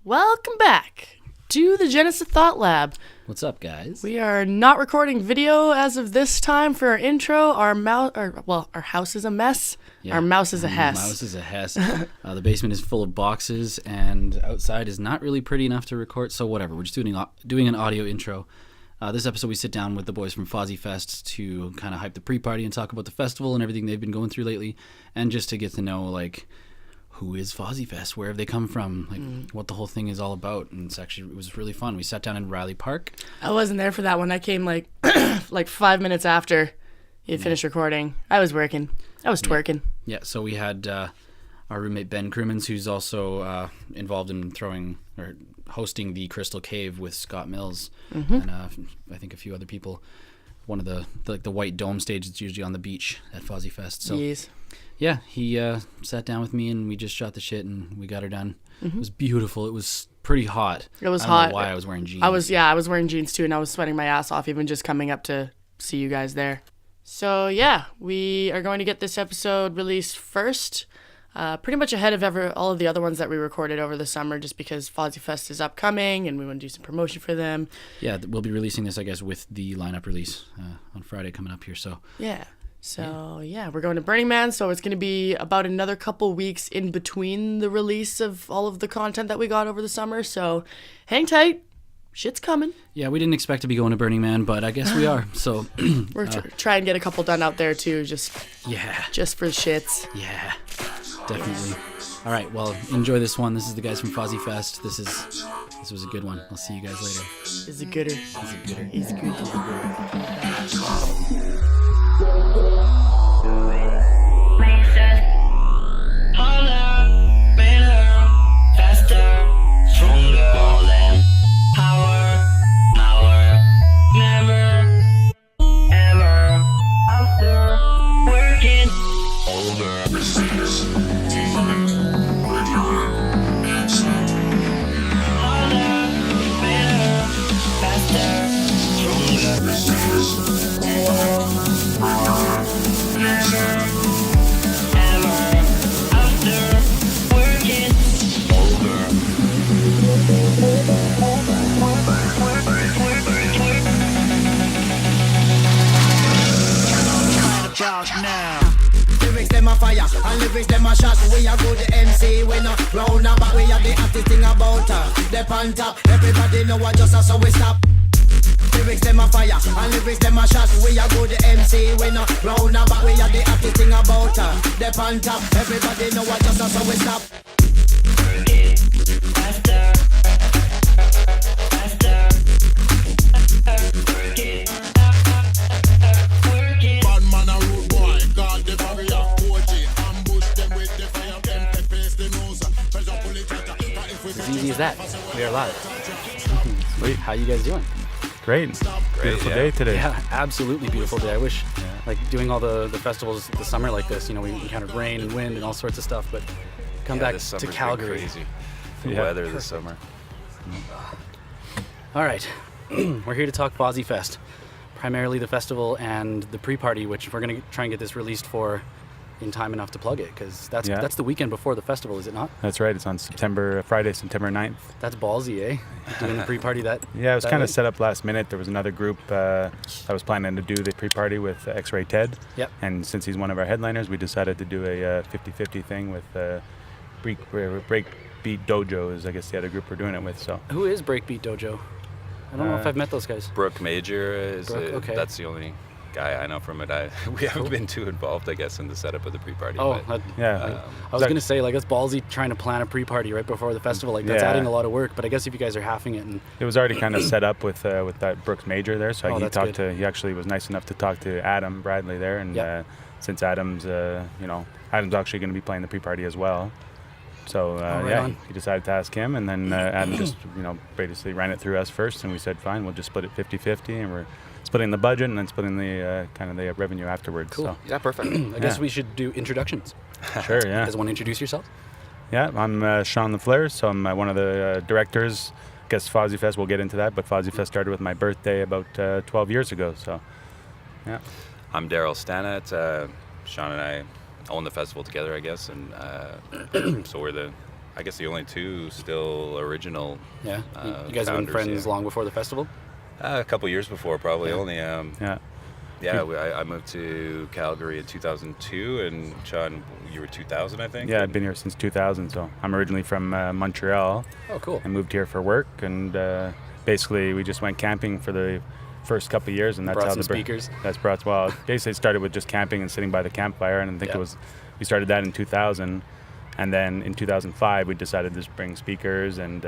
Welcome back to the Genesa ThoughtLab. What's up, guys? We are not recording video as of this time for our intro. Our house is a mess. Yeah. Our mouse is a hess. Mouse is a hess. The basement is full of boxes, and outside is not really pretty enough to record. So whatever, we're just doing an audio intro. This episode, we sit down with the boys from FozzyFest to kind of hype the pre-party and talk about the festival and everything they've been going through lately, and just to get to know who is FozzyFest, where have they come from, what the whole thing is all about. And it was really fun. We sat down in Riley Park. I wasn't there for that one. I came like 5 minutes after you finished recording. I was working. I was twerking. Yeah, so we had our roommate Ben Crimmins, who's also involved in hosting the Crystal Cave with Scott Mills, and I think a few other people. One of the white dome stage that's usually on the beach at FozzyFest. So yes. Yeah, he sat down with me and we just shot the shit and we got her done. It was beautiful. It was pretty hot. It was hot. hot. I don't know why I was wearing jeans. I was wearing jeans too, and I was sweating my ass off even just coming up to see you guys there. So yeah, we are going to get this episode released first, pretty much ahead of all of the other ones that we recorded over the summer, just because FozzyFest is upcoming and we want to do some promotion for them. Yeah, we'll be releasing this, I guess, with the lineup release on Friday coming up here. So yeah. So, yeah, we're going to Burning Man, so it's going to be about another couple weeks in between the release of all of the content that we got over the summer, so hang tight. Shit's coming. Yeah, we didn't expect to be going to Burning Man, but I guess we are, so... We're trying to get a couple done out there, too, just for shits. Yeah, definitely. All right, well, enjoy this one. This is the guys from FozzyFest. This was a good one. I'll see you guys later. He's a gooder. He's good. And lyrics them a shot, we a good MC. We no round about, we have the hottest thing about her. They on top, everybody know what just so we stop. Lyrics them a fire, and lyrics them a shot, we a good MC. We no round about, we have the hottest thing about her. They on top, everybody know what just so we stop. Faster. As easy as that. We are live. Sweet. How you guys doing? Great. Beautiful day today. Yeah, absolutely beautiful day. I wish, doing all the festivals this summer like this, we encountered rain and wind and all sorts of stuff, but come back to Calgary. Crazy. The weather this summer. All right. We're here to talk FozzyFest. Primarily the festival and the pre-party, which we're going to try and get this released for in time enough to plug it, because that's the weekend before the festival, is it not? That's right. It's on Friday, September 9th. That's ballsy, eh? Doing the pre-party that. Yeah, it was kind of set up last minute. There was another group that was planning to do the pre-party with X-Ray Ted. Yep. And since he's one of our headliners, we decided to do a 50-50 thing with Breakbeat Dojo is, I guess, the other group we're doing it with. So. Who is Breakbeat Dojo? I don't know if I've met those guys. Brooke Major is okay. That's the only guy I know from it. We haven't been too involved, I guess, in the setup of the pre-party. Oh, but, yeah. I was going to say, it's ballsy trying to plan a pre-party right before the festival. That's adding a lot of work, but I guess if you guys are halving it. And it was already kind of set up with that Brooks Major there, so he actually was nice enough to talk to Adam Bradley there, and since Adam's, Adam's actually going to be playing the pre-party as well. So, he decided to ask him, and then Adam just, basically ran it through us first, and we said, fine, we'll just split it 50-50, and we're splitting the budget and then splitting the kind of the revenue afterwards. Cool. So. Yeah, perfect. I guess we should do introductions. Sure, yeah. You guys want to introduce yourself? Yeah, I'm Shawn Lafleur, so I'm one of the directors. I guess FozzyFest, we'll get into that, but FozzyFest started with my birthday about 12 years ago, so, yeah. I'm Darryl Stanat. Shawn and I own the festival together, I guess, and so we're the I guess the only two still original. Yeah. You guys have been friends long before the festival? A couple years before, probably. Only. Yeah. I moved to Calgary in 2002, and Shawn, you were 2000, I think. Yeah, I've been here since 2000. So I'm originally from Montreal. Oh, cool. I moved here for work, and basically we just went camping for the first couple of years, and that's brought how some speakers. That's brought. Well, basically it started with just camping and sitting by the campfire, and I think we started that in 2000, and then in 2005 we decided to just bring speakers and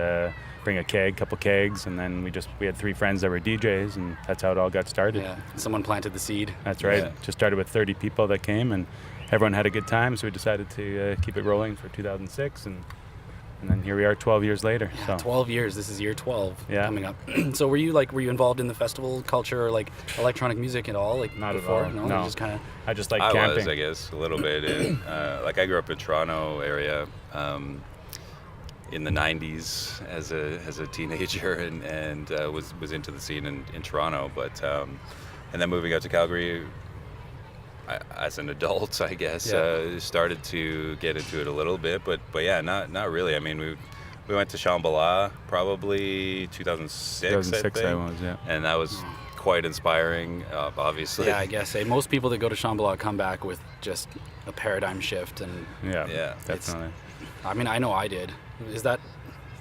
bring a couple kegs, and then we had 3 friends that were DJs, and that's how it all got started. Yeah, someone planted the seed. That's right. Yeah. Just started with 30 people that came, and everyone had a good time, so we decided to keep it rolling for 2006, and then here we are 12 years later. Yeah, so 12 years. This is year 12 coming up. So were you involved in the festival culture or like electronic music at all? Like not before? at all. No. No. Just kind of. I just like camping. I guess, a little bit. I grew up in Toronto area in the 90s as a teenager, and was into the scene in Toronto, but and then moving out to Calgary as an adult, I guess, started to get into it a little bit, but yeah, not really. I mean, we went to Shambhala probably 2006, I think. I was, yeah. And that was quite inspiring, obviously. Yeah, I guess. Most people that go to Shambhala come back with just a paradigm shift, and yeah, definitely. I mean, I know I did.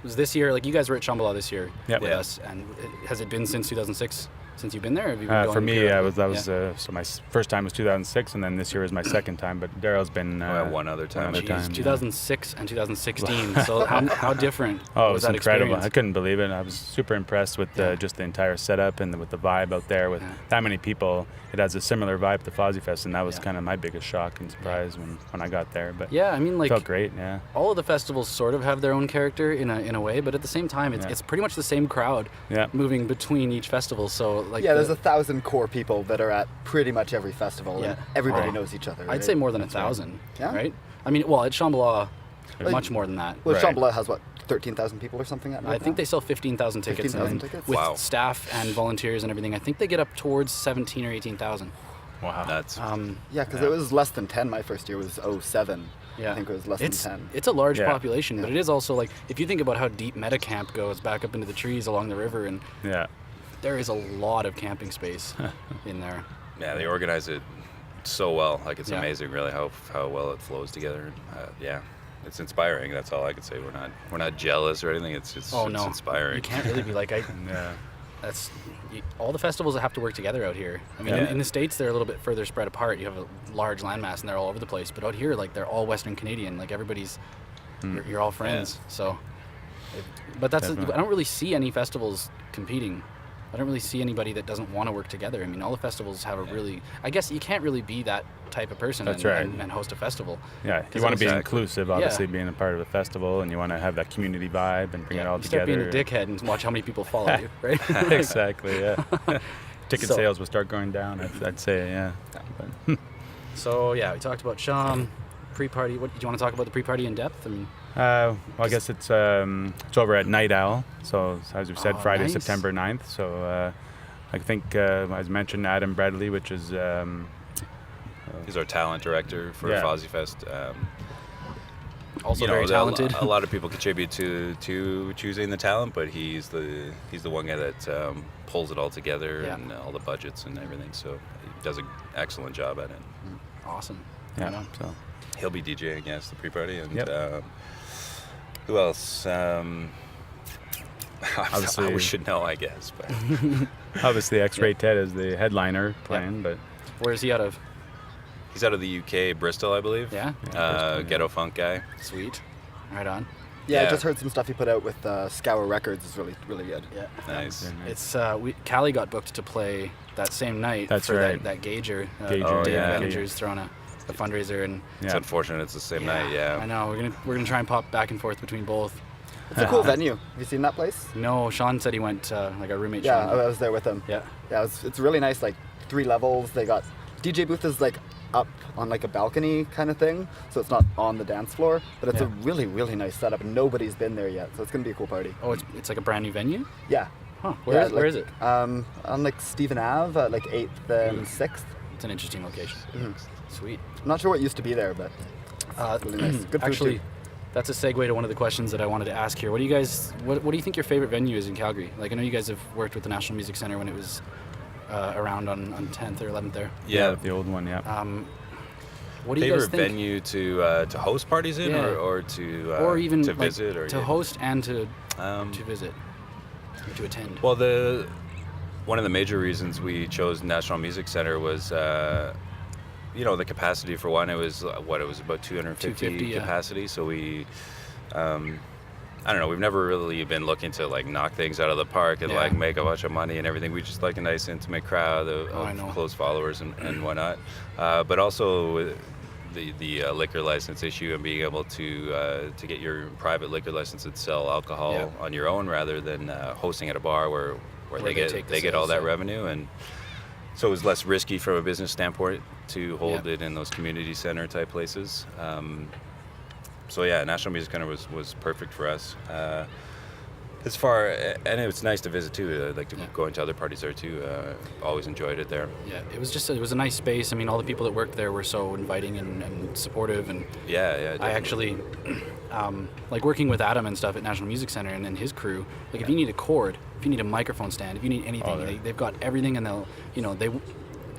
Was this year, like you guys were at Shambhala this year with us, and has it been since 2006? Since you've been there? Have you been for me, so my first time was 2006, and then this year was my second time. But Darryl's been one other time. 2006 and 2016. So how different? Oh, it was was that incredible! experience? I couldn't believe it. I was super impressed with just the entire setup and with the vibe out there. With that many people, it has a similar vibe to FozzyFest, and that was kind of my biggest shock and surprise when I got there. But I mean, like, it felt great. Yeah. All of the festivals sort of have their own character in a way, but at the same time, it's pretty much the same crowd moving between each festival. So there's 1,000 core people that are at pretty much every festival, and everybody knows each other. I'd say more than 1,000. Yeah. Right. I mean, at Shambhala, much more than that. Well, Shambhala has 13,000 people or something. I think they sell 15,000 tickets. 15,000 tickets? With staff and volunteers and everything. I think they get up towards 17 or 18,000. Wow. That's because it was less than 10. My first year was 07. Yeah. I think it was less than 10. It's a large population, but it is also like, if you think about how deep Metacamp goes back up into the trees along the river, and there is a lot of camping space in there. Yeah, they organize it so well. Like, it's amazing, really, how well it flows together. It's inspiring. That's all I can say. We're not jealous or anything. It's just it's inspiring. You can't really be like That's all the festivals that have to work together out here. I mean, in the States, they're a little bit further spread apart. You have a large landmass, and they're all over the place. But out here, like, they're all Western Canadian. Like, everybody's, you're all friends. Yeah. So, but I don't really see any festivals competing. I don't really see anybody that doesn't want to work together. I mean, all the festivals have a really, I guess you can't really be that type of person and host a festival. Yeah, you want to be inclusive, obviously, being a part of a festival, and you want to have that community vibe and bring it all together. Start being a dickhead and watch how many people follow you, right? Exactly, yeah. Ticket sales will start going down, I'd say, yeah. So, we talked about Shawn, pre-party. What, do you want to talk about the pre-party in depth? I mean, I guess it's over at Nite Owl. So as we said, Friday, September 9th. So I think, as mentioned, Adam Bradley, which is he's our talent director for FozzyFest. Also very talented. A lot of people contribute to choosing the talent, but he's the one guy that pulls it all together and all the budgets and everything. So he does an excellent job at it. Awesome. Yeah. So he'll be DJing, the pre-party, and who else? Obviously, we should know, I guess. But obviously, X-Ray Ted is the headliner playing. But where is he out of? He's out of the UK, Bristol, I believe. Yeah. Ghetto funk guy. Sweet. Right on. Yeah, I just heard some stuff he put out with Scour Records. Is really, really good. Yeah. Nice. It's Callie got booked to play that same night. That's for right. that Gager. David Benninger's throwing a fundraiser, and it's unfortunate it's the same night. Yeah. I know. We're gonna try and pop back and forth between both. It's a cool venue. Have you seen that place? No, Shawn said he went. Like our roommate. Yeah, Shawn. I was there with him. Yeah. Yeah, it's really nice. Like 3 levels. They got DJ booth is like up on like a balcony kind of thing, so it's not on the dance floor, but it's a really, really nice setup, and nobody's been there yet, so it's gonna be a cool party. Oh, it's like a brand new venue? Yeah. Huh. Where is it? On like Stephen Ave, like 8th and 6th. It's an interesting location. Mm-hmm. Sweet. I'm not sure what used to be there, but it's really nice. Good food actually, too. that's a segue to one of the questions that I wanted to ask here. What do you guys, what do you think your favorite venue is in Calgary? Like, I know you guys have worked with the National Music Centre when it was around on 10th or 11th there. Yeah, the old one, yeah. What do you guys think? Favorite venue to host parties in, or even to visit, or to host and to visit, or to attend? Well, one of the major reasons we chose National Music Centre was, the capacity for one. It was about 250 capacity. Yeah. So we, I don't know. We've never really been looking to like knock things out of the park and like make a bunch of money and everything. We just like a nice intimate crowd of close followers and whatnot. But also the liquor license issue and being able to get your private liquor license and sell alcohol on your own rather than hosting at a bar where they get all that revenue. And so it was less risky from a business standpoint to hold it in those community center type places. So yeah, National Music Center was perfect for us. And it's nice to visit too. I like going to other parties there too. Always enjoyed it there. Yeah, it was a nice space. I mean, all the people that worked there were so inviting and supportive. And definitely. I actually like working with Adam and stuff at National Music Center and then his crew. Like if you need a cord, if you need a microphone stand, if you need anything, they've got everything, and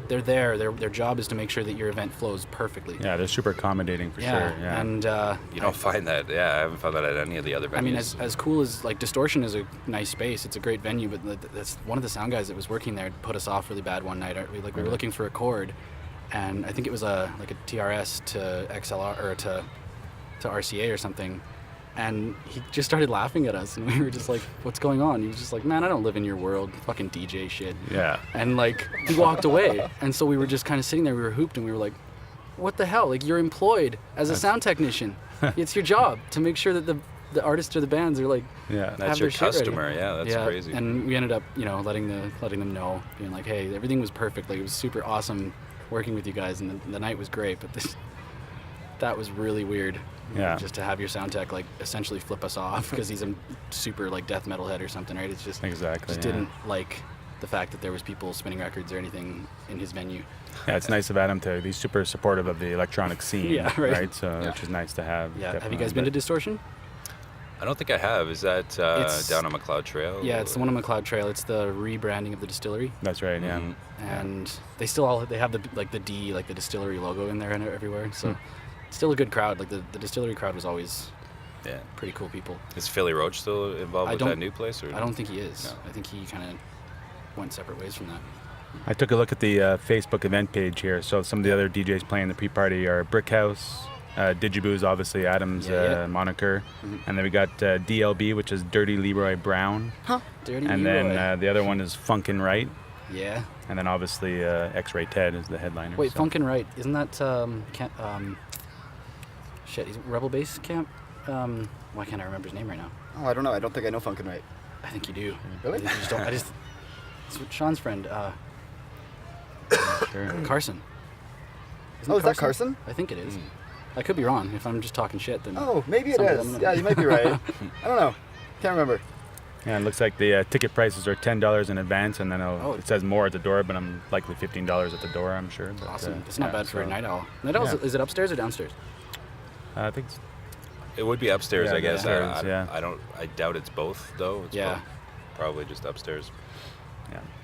they're there. Their job is to make sure that your event flows perfectly. Yeah, they're super accommodating for sure. Yeah, and you don't find that. Yeah, I haven't found that at any of the other venues. I mean, as cool as like Distortion is a nice space, it's a great venue. But that's one of the sound guys that was working there put us off really bad one night. We were looking for a chord, and I think it was a TRS to XLR or to RCA or something. And he just started laughing at us, and we were just like, what's going on? He was just like, man, I don't live in your world, fucking DJ shit. Yeah. And like, he walked away. And so we were just kind of sitting there, we were hooped, and we were like, what the hell? Like, you're employed as a sound technician. It's your job to make sure that the artists or the bands are like, that's your customer. Ready. Yeah, that's crazy. And we ended up, letting them know, being like, hey, everything was perfect. Like, it was super awesome working with you guys, and the night was great, but that was really weird. Yeah. Just to have your sound tech like essentially flip us off because he's a super like death metal head or something, right? It's just didn't like the fact that there was people spinning records or anything in his venue. Yeah, it's nice of Adam to be super supportive of the electronic scene, right? So which is nice to have. Yeah. Have you guys been to Distortion? I don't think I have. Is that down on McLeod Trail? Yeah, it's the one on McLeod Trail. It's the rebranding of the distillery. That's right. Yeah. Mm-hmm. And they still they have the D, like the distillery logo in there and everywhere. So. Still a good crowd. Like the distillery crowd was always pretty cool people. Is Philly Roach still involved with that new place? Or? I don't think he is. No. I think he kind of went separate ways from that. I took a look at the Facebook event page here. So some of the other DJs playing the pre-party are Brick House, Digiboo is obviously Adam's moniker, and then we got DLB, which is Dirty Leroy Brown. Dirty and Leroy. Then the other one is Funkin' Right. Yeah. And then obviously X-Ray Ted is the headliner. Wait, Funkin' Right, isn't that he's Rebel Base Camp? Why can't I remember his name right now? Oh, I don't know. I don't think I know Funkin' Right. I think you do. Really? It's Sean's friend. Sure. Carson. Is that Carson? I think it is. I could be wrong. If I'm just talking shit, then... Oh, maybe it is. Yeah, you might be right. I don't know. Can't remember. Yeah, it looks like the ticket prices are $10 in advance, and then it says more at the door, but I'm likely $15 at the door, I'm sure. But, awesome. It's not bad for a Nite Owl. Nite Owl, is it upstairs or downstairs? I think it would be upstairs, I guess. I doubt it's both, though. It's probably just upstairs.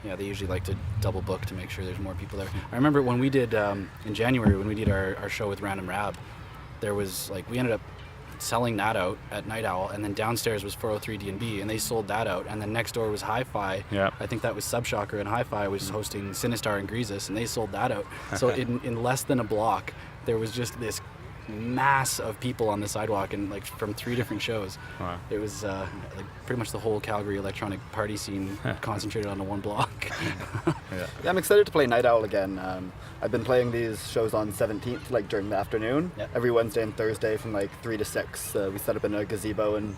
Yeah, they usually like to double book to make sure there's more people there. I remember when we did, in January, when we did our show with Random Rab, there was, we ended up selling that out at Nite Owl, and then downstairs was 403 D&B, and they sold that out, and then next door was Hi-Fi. Yeah. I think that was Subshocker, and Hi-Fi was hosting Sinistar and Greasus, and they sold that out. So in less than a block, there was just this mass of people on the sidewalk, and from 3 different shows. Wow. It was pretty much the whole Calgary electronic party scene concentrated on the one block. Yeah, I'm excited to play Nite Owl again. I've been playing these shows on 17th, during the afternoon, every Wednesday and Thursday from 3 to 6. We set up in a gazebo, and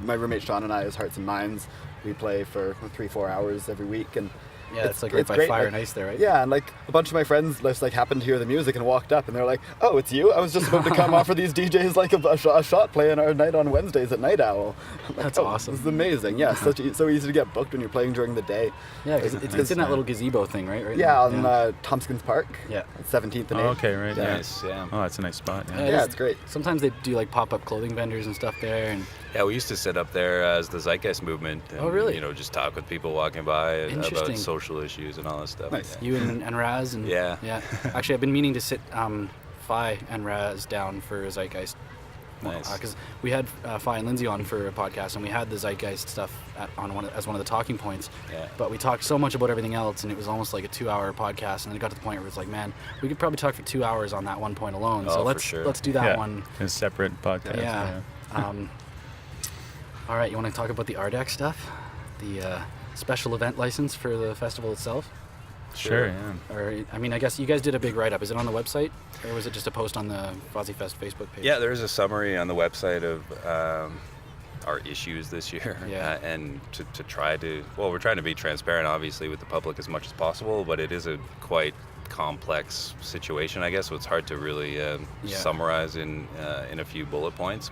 my roommate Shawn and I, as Hearts and Minds, we play for 3-4 hours every week, and Yeah, it's like right by great. Fire and Ice there, right? Yeah, and like a bunch of my friends just like happened to hear the music and walked up, and they're like, "Oh, it's you! I was just about to come offer these DJs like a shot play on our night on Wednesdays at Nite Owl." Like, that's awesome. This is amazing. Yeah, so easy to get booked when you're playing during the day. Yeah, it's in that little gazebo thing, right? Yeah, on Tompkins Park. Yeah, 17th and 8th. Okay, right. Yeah. Nice, yeah. Oh, that's a nice spot. Yeah, it's great. Sometimes they do like pop-up clothing vendors and stuff there, and Yeah, we used to sit up there as the Zeitgeist movement. And, Oh, really? You know, just talk with people walking by about Interesting. social issues and all that stuff. Nice. you and Raz and Yeah. Actually, I've been meaning to sit Fi and Raz down for Zeitgeist. Nice. Because we had Fi and Lindsay on for a podcast, and we had the Zeitgeist stuff as one of the talking points. Yeah. But we talked so much about everything else, and it was almost like a 2-hour podcast. And then it got to the point where it's like, man, we could probably talk for 2 hours on that one point alone. Oh, So for let's sure. let's do that Yeah, one. a separate podcast. Yeah. All right, you want to talk about the RDAC stuff, the special event license for the festival itself? Sure, yeah. Or I mean, I guess you guys did a big write-up. Is it on the website, or was it just a post on the FozzyFest Facebook page? Yeah, there's a summary on the website of our issues this year. Yeah. And to try to, well, we're trying to be transparent, obviously, with the public as much as possible, but it is a quite complex situation, I guess, so it's hard to really summarize in a few bullet points.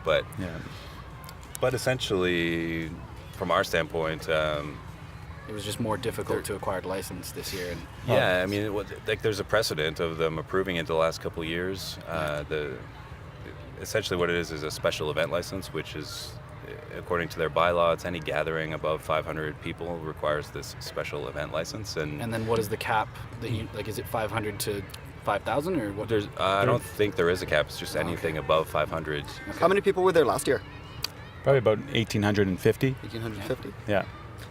But essentially, from our standpoint, It was just more difficult to acquire the license this year. And I mean, there's a precedent of them approving it the last couple of years. Essentially what it is a special event license, which is, according to their bylaw, it's any gathering above 500 people requires this special event license. And then what is the cap that you like? Is it 500 to 5,000 or what? I don't think there is a cap. It's just anything above 500. How many people were there last year? Probably about 1,850. 1,850. Yeah.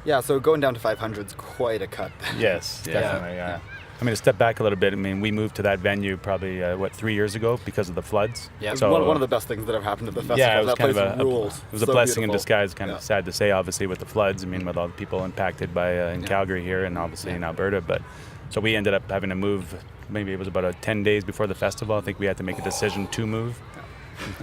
Yeah, so going down to 500 is quite a cut. Yes, Yeah. definitely. Yeah. I mean, to step back a little bit, I mean, we moved to that venue probably 3 years ago because of the floods. Yeah. It's So one of the best things that have happened at the festival. yeah, it was that kind place of rules. it was a So blessing in beautiful. disguise. Kind of sad to say, obviously, with the floods. I mean, with all the people impacted by in Calgary here and obviously in Alberta. But so we ended up having to move. Maybe it was about 10 days before the festival. I think we had to make a decision to move.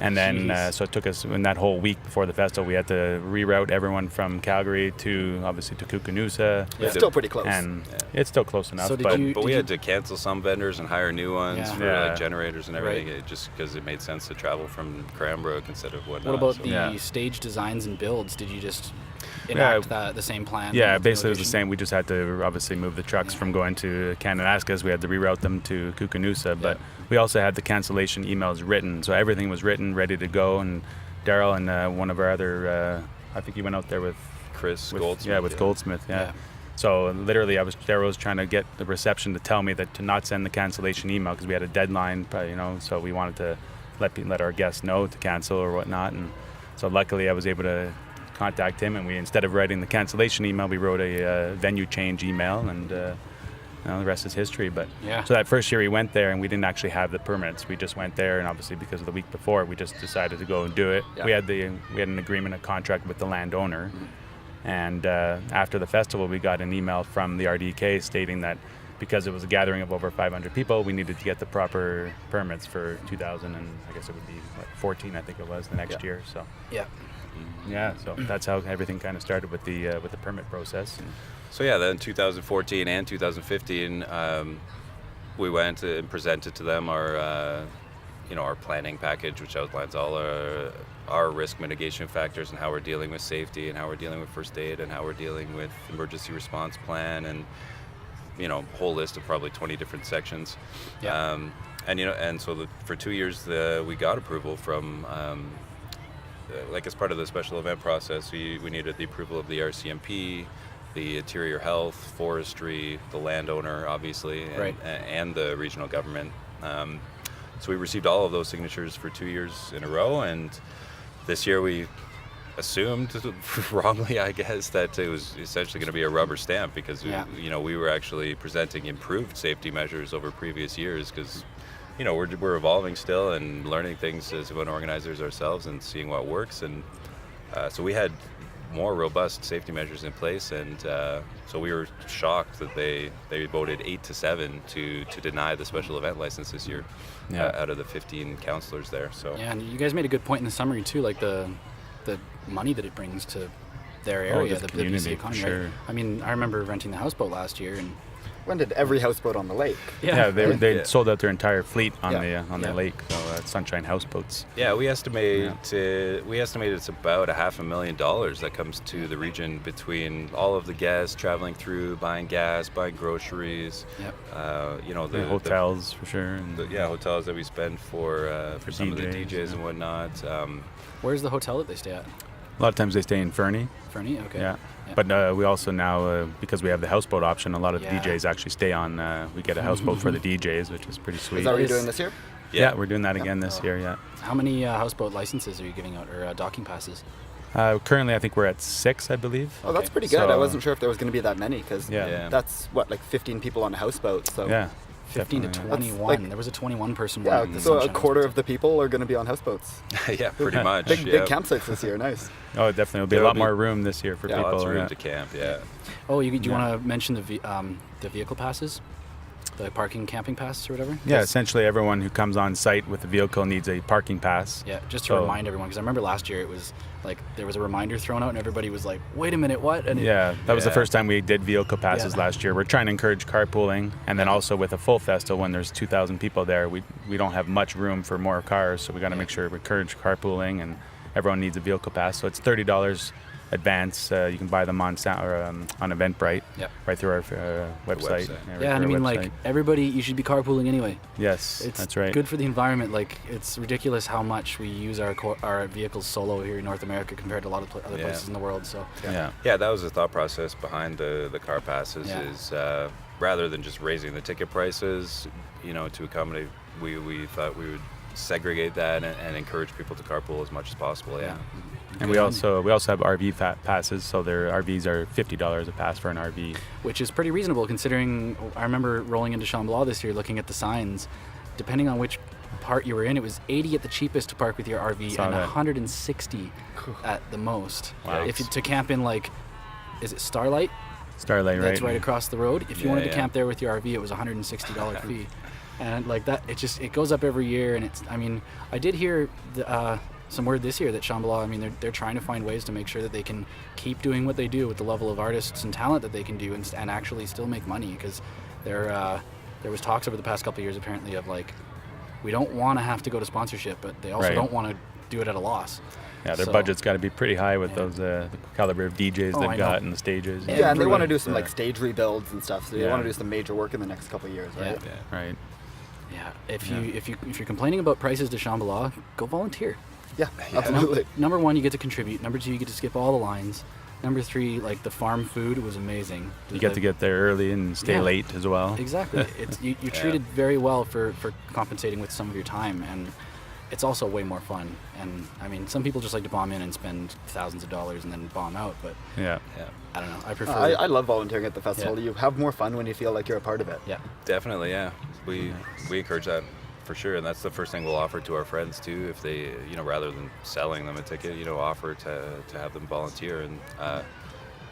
And then, so it took us, in that whole week before the festival, we had to reroute everyone from Calgary to, obviously, to Koocanusa. It's still pretty close. And it's still close enough. So did but you- But we had to cancel some vendors and hire new ones for Yeah. like generators and everything, Right. just because it made sense to travel from Cranbrook instead of whatnot. What about so. the stage designs and builds? Did you just enact the same plan? Yeah, with the basically it was the location? same. We just had to obviously move the trucks from going to Kananaskis. We had to reroute them to Koocanusa, but we also had the cancellation emails written. So everything was written, ready to go. And Darryl and one of our other, I think you went out there with Chris with, Goldsmith. Yeah, with Goldsmith. Yeah. So literally, Darryl was trying to get the reception to tell me that to not send the cancellation email because we had a deadline, so we wanted to let our guests know to cancel or whatnot. And so luckily, I was able to contact him, and we, instead of writing the cancellation email, we wrote a venue change email, and the rest is history. But so that first year we went there, and we didn't actually have the permits. We just went there, and obviously because of the week before, we just decided to go and do it. We had an agreement, a contract with the landowner. And after the festival, we got an email from the RDK stating that because it was a gathering of over 500 people, we needed to get the proper permits for 2000, and I guess it would be 14, I think it was, the next year. So so that's how everything kind of started with the permit process. So then 2014 and 2015, we went and presented to them our planning package, which outlines all our risk mitigation factors and how we're dealing with safety and how we're dealing with first aid and how we're dealing with emergency response plan and whole list of probably 20 different sections. And so for 2 years we got approval from as part of the special event process, we needed the approval of the RCMP, the Interior Health, Forestry, the landowner, obviously, and the regional government. So we received all of those signatures for 2 years in a row, and this year we assumed, wrongly I guess, that it was essentially going to be a rubber stamp because we were actually presenting improved safety measures over previous years because we're evolving still and learning things as event organizers ourselves and seeing what works, and so we had more robust safety measures in place, and so we were shocked that they voted 8-7 to deny the special event license this year out of the 15 councillors there. So and you guys made a good point in the summary too, like the money that it brings to their area, the the community, BC economy. sure. Right? I mean, I remember renting the houseboat last year, and When did every houseboat on the lake? They sold out their entire fleet on the Yeah. lake, so Sunshine Houseboats. Yeah, we estimate it's about $500,000 that comes to the region between all of the guests traveling through, buying gas, buying groceries. Yep. The hotels for sure. And hotels that we spend for some of the DJs, DJs and whatnot. where's the hotel that they stay at? a lot of times they stay in Fernie. Fernie? Okay. Yeah. But we also now, because we have the houseboat option, a lot of Yeah. DJs actually stay on. We get a houseboat for the DJs, which is pretty sweet. Is that what you're doing this year? Yeah, we're doing that again this year, yeah. How many houseboat licenses are you giving out, or docking passes? Currently, I think we're at 6, I believe. Oh, that's pretty good. So- I wasn't sure if there was going to be that many, because Yeah. that's, like 15 people on a houseboat. So Yeah. 15 to definitely. 21. That's like- There was a 21-person Yeah, one. so a quarter of the people are going to be on houseboats. Yeah, pretty much. Big campsites this year, nice. Oh, definitely. There'll be a There'll lot be- more room this year for people. Lots of room yeah. to camp. Yeah. Oh, do you want to mention the vehicle passes? The parking camping pass or whatever? Yeah, essentially everyone who comes on site with a vehicle needs a parking pass. Yeah, just to So- remind everyone, because I remember last year it was like there was a reminder thrown out and everybody was like, wait a minute, what? And Yeah, that was the Yeah. first time we did vehicle passes Yeah. last year. We're trying to encourage carpooling, and then also with a full festival, when there's 2,000 people there, we don't have much room for more cars, so we got to make sure we encourage carpooling, and everyone needs a vehicle pass. So it's $30 advance. You can buy them on Eventbrite, Yep. right through our website. website. right Yeah, through and I our mean, website. like, everybody, you should be carpooling anyway. Yes, It's that's right. good for the environment. Like, it's ridiculous how much we use our vehicles solo here in North America compared to a lot of other Yeah. places in the world. So Yeah. Yeah, that was the thought process behind the car passes. Yeah. Is rather than just raising the ticket prices, to accommodate, we thought we would segregate that and encourage people to carpool as much as possible. Yeah. And we also have RV passes, so their RVs are $50 a pass for an RV. which is pretty reasonable considering I remember rolling into Shambhala this year looking at the signs. Depending on which part you were in, it was $80 at the cheapest to park with your RV Saw and that. $160 at the most. Wow. If you, to camp in, like, is it Starlight? Starlight, That's right? right across the road. If you Yeah, wanted to yeah. camp there with your RV, it was a $160 fee. And like that, it goes up every year. And I did hear some word this year that Shambhala, they're trying to find ways to make sure that they can keep doing what they do with the level of artists and talent that they can do and actually still make money. Because there was talks over the past couple of years apparently of like, we don't want to have to go to sponsorship, but they also Right. don't want to do it at a loss. Yeah, their So- budget's got to be pretty high with Yeah. those the caliber of DJs Oh, they've I got know. and the stages. Yeah, and they want to do Yeah. some like stage rebuilds and stuff, so they Yeah. want to do some major work in the next couple of years, right? Yeah. Right. Yeah. If you're complaining about prices to Shambhala, go volunteer. Yeah, absolutely. Number one, you get to contribute. Number two, you get to skip all the lines. Number three, like the farm food was amazing. You get to get there early and stay Yeah. late as well. Exactly. It's you're treated very well for compensating with some of your time, and it's also way more fun. And some people just like to bomb in and spend thousands of dollars and then bomb out. But Yeah. I don't know. I prefer. I love volunteering at the festival. Yeah. You have more fun when you feel like you're a part of it. yeah. Definitely, yeah. We encourage that for sure, and that's the first thing we'll offer to our friends too. If they, rather than selling them a ticket, offer to have them volunteer. And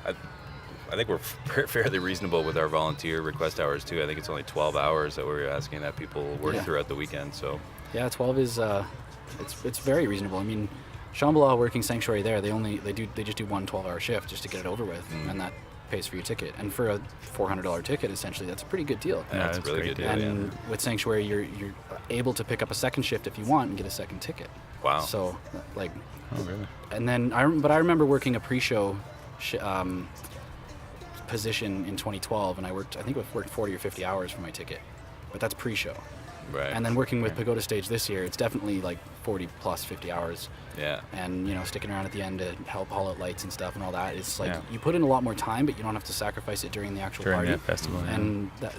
I think we're fairly reasonable with our volunteer request hours too. I think it's only 12 hours that we're asking that people work Yeah. throughout the weekend. So Yeah, 12 is it's very reasonable. I mean, Shambhala working sanctuary there, they just do one 12-hour shift just to get it over with, and that pays for your ticket. And for a $400 ticket, essentially, that's a pretty good deal. yeah, it's a that's really great good deal. And with sanctuary, you're able to pick up a second shift if you want and get a second ticket. Wow. So like, Oh, really? and then I remember working a pre-show position in 2012, and I think I worked 40 or 50 hours for my ticket, but that's pre-show. Right. And then working with Pagoda Stage this year, it's definitely like 40 plus 50 hours. yeah. And sticking around at the end to help haul out lights and stuff and all that. It's like Yeah. you put in a lot more time, but you don't have to sacrifice it during the actual During party. that festival, yeah. And that,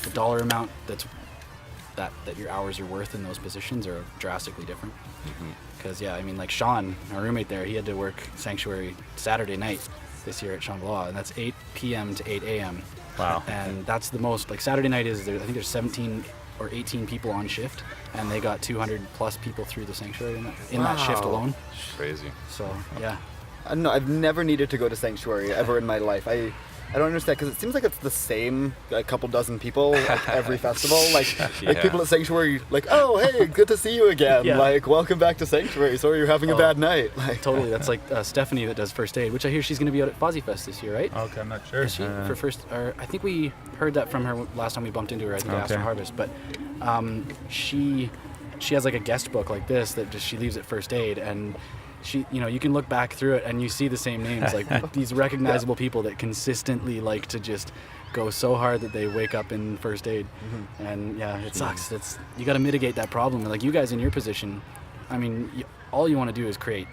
the dollar amount that your hours are worth in those positions are drastically different. Because like Shawn, our roommate there, he had to work sanctuary Saturday night this year at Shambhala, and that's 8 p.m. to 8 a.m. Wow. And that's the most, like Saturday night is, I think there's 17 or 18 people on shift, and they got 200 plus people through the sanctuary in that shift Wow. Crazy. So, yeah. No, I've never needed to go to sanctuary ever in my life. I don't understand, because it seems like it's the same couple dozen people like every festival. Like people at Sanctuary, like, oh, hey, good to see you again. Yeah. Like, welcome back to Sanctuary. Sorry you're having a bad night. Like, Totally. That's like Stephanie that does First Aid, which I hear she's going to be out at FozzyFest this year, right? Okay, I'm not sure. Is she for first? Or I think we heard that from her last time we bumped into her. I think after Harvest, but she has like a guest book like this that just she leaves at First Aid, and she, you can look back through it and you see the same names, like these recognizable people that consistently like to just go so hard that they wake up in First Aid. And it sucks. You got to mitigate that problem. Like you guys in your position, I mean, all you want to do is create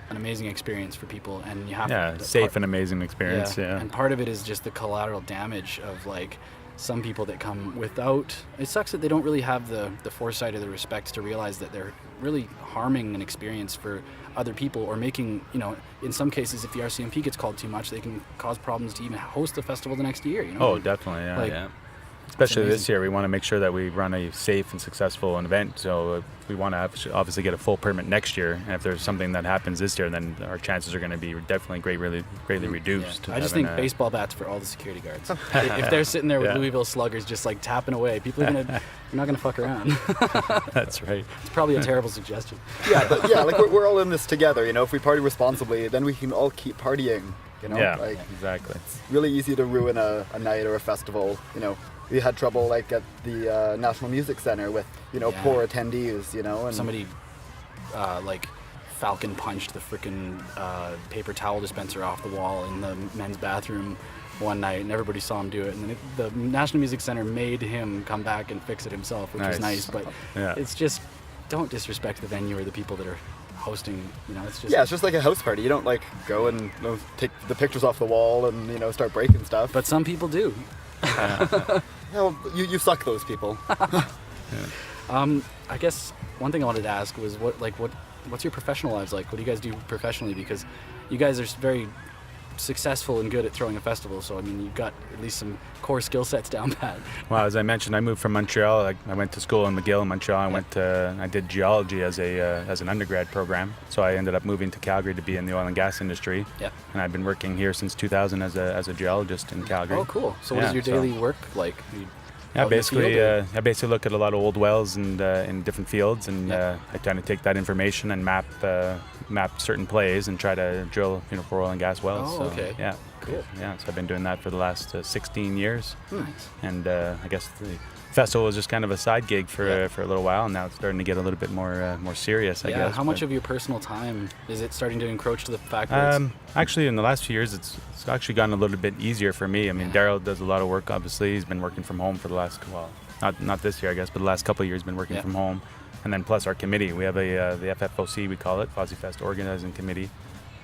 an amazing experience for people, and you have safe and amazing experience. And part of it is just the collateral damage of like some people that come without. It sucks that they don't really have the foresight or the respect to realize that they're really harming an experience for other people, or making, in some cases, if the RCMP gets called too much, they can cause problems to even host the festival the next year. Oh, definitely. Yeah. Especially this year, we want to make sure that we run a safe and successful event. So we want to obviously get a full permit next year. And if there's something that happens this year, then our chances are going to be definitely greatly reduced. I just think baseball bats for all the security guards. If they're sitting there with Louisville Sluggers just like tapping away, people are not going to fuck around. That's right. It's probably a terrible suggestion. Yeah, but like we're all in this together. If we party responsibly, then we can all keep partying. Yeah, exactly. It's really easy to ruin a night or a festival. We had trouble like at the National Music Center with poor attendees. And somebody like Falcon punched the freaking paper towel dispenser off the wall in the men's bathroom one night, and everybody saw him do it. And then the National Music Center made him come back and fix it himself, which was nice. But it's just, don't disrespect the venue or the people that are hosting. It's just it's just like a house party. You don't like go and take the pictures off the wall and start breaking stuff. But some people do. Well, you suck those people. I guess one thing I wanted to ask was what's your professional lives like? What do you guys do professionally? Because you guys are very successful and good at throwing a festival, so I mean you've got at least some core skill sets down pat. Well, as I mentioned, I moved from Montreal. I went to school in McGill in Montreal. I did geology as an undergrad program, so I ended up moving to Calgary to be in the oil and gas industry. And I've been working here since 2000 as a geologist in Calgary. Oh, cool. So what is your daily work like? I basically look at a lot of old wells and in different fields, and I kind of take that information and map certain plays and try to drill for oil and gas wells. Oh, okay. Yeah. Cool. Yeah, so I've been doing that for the last 16 years. Nice. And I guess the festival was just kind of a side gig for a little while, and now it's starting to get a little bit more serious, I guess. How much of your personal time is it starting to encroach to the fact that actually, in the last few years, it's actually gotten a little bit easier for me. I mean, Darryl does a lot of work, obviously. He's been working from home for the last, not this year, I guess, but the last couple of years been working from home. And then plus our committee. We have the FFOC, we call it, FozzyFest Organizing Committee,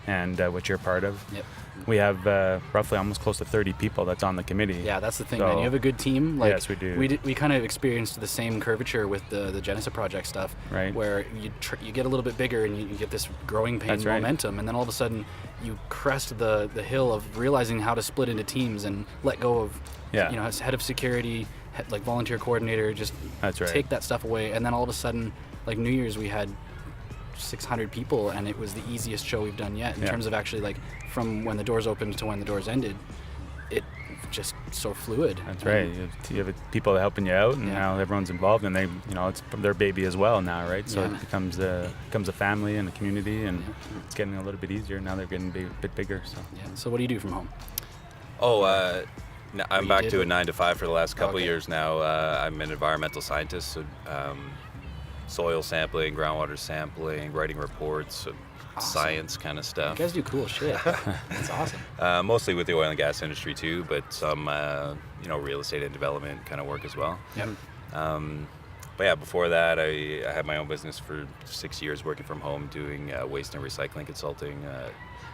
and which you're part of. Yep. We have roughly almost close to 30 people that's on the committee. Yeah, that's the thing, man. You have a good team. Yes, we do. We kind of experienced the same curvature with the Genesa project stuff, right? Where you get a little bit bigger and you get this growing pain momentum, and then all of a sudden you crest the hill of realizing how to split into teams and let go of, as head of security, like volunteer coordinator, just take that stuff away, and then all of a sudden, like New Year's, we had 600 people, and it was the easiest show we've done yet in terms of actually like from when the doors opened to when the doors ended. It just so fluid. That's right. You have people helping you out, and now everyone's involved, and they, it's their baby as well now, right? So it becomes a family and a community, and it's getting a little bit easier now. They're getting a bit bigger. So So what do you do from home? I'm back to a 9 to 5 for the last couple of years now. I'm an environmental scientist, so soil sampling, groundwater sampling, writing reports, science kind of stuff. You guys do cool shit. That's awesome. Mostly with the oil and gas industry too, but some real estate and development kind of work as well. Yep. But before that, I had my own business for 6 years working from home, doing waste and recycling consulting.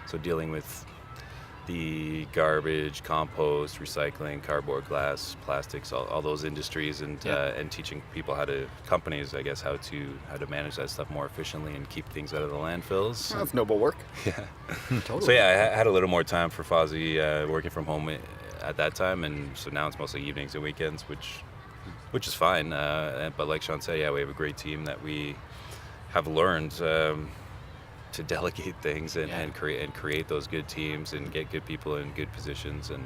So dealing with the garbage, compost, recycling, cardboard, glass, plastics, all those industries, and teaching people companies, I guess, how to manage that stuff more efficiently and keep things out of the landfills. Well, that's noble work. Yeah. Totally. So I had a little more time for Fozzy working from home at that time, and so now it's mostly evenings and weekends, which is fine. But like Shawn said, we have a great team that we have learned to delegate things and create those good teams and get good people in good positions and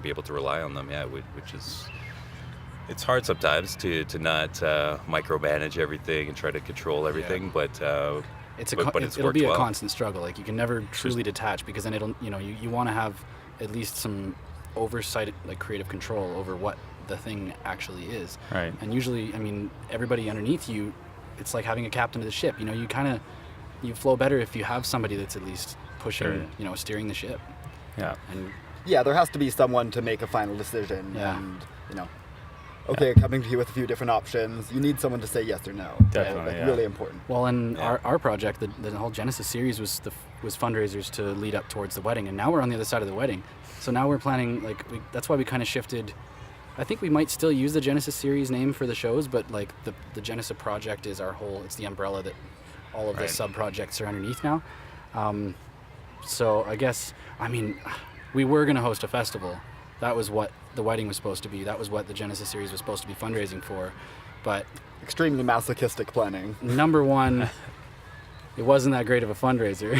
be able to rely on them. Yeah, which is, it's hard sometimes to not micromanage everything and try to control everything, but it'll be a constant struggle. Like, you can never truly detach, because then it'll, you want to have at least some oversight, like creative control over what the thing actually is. Right. And usually, I mean, everybody underneath you, it's like having a captain of the ship. You flow better if you have somebody that's at least pushing, steering the ship. Yeah. And there has to be someone to make a final decision. Yeah. And coming to you with a few different options. You need someone to say yes or no. Definitely, really important. Well, and our project, the whole Genesa series was fundraisers to lead up towards the wedding, and now we're on the other side of the wedding. So now we're planning, that's why we kind of shifted. I think we might still use the Genesa series name for the shows, but like the Genesa project is it's the umbrella that all of the sub-projects are underneath now. So I guess, we were going to host a festival. That was what the wedding was supposed to be. That was what the Genesa series was supposed to be fundraising for. But extremely masochistic planning. Number one, it wasn't that great of a fundraiser.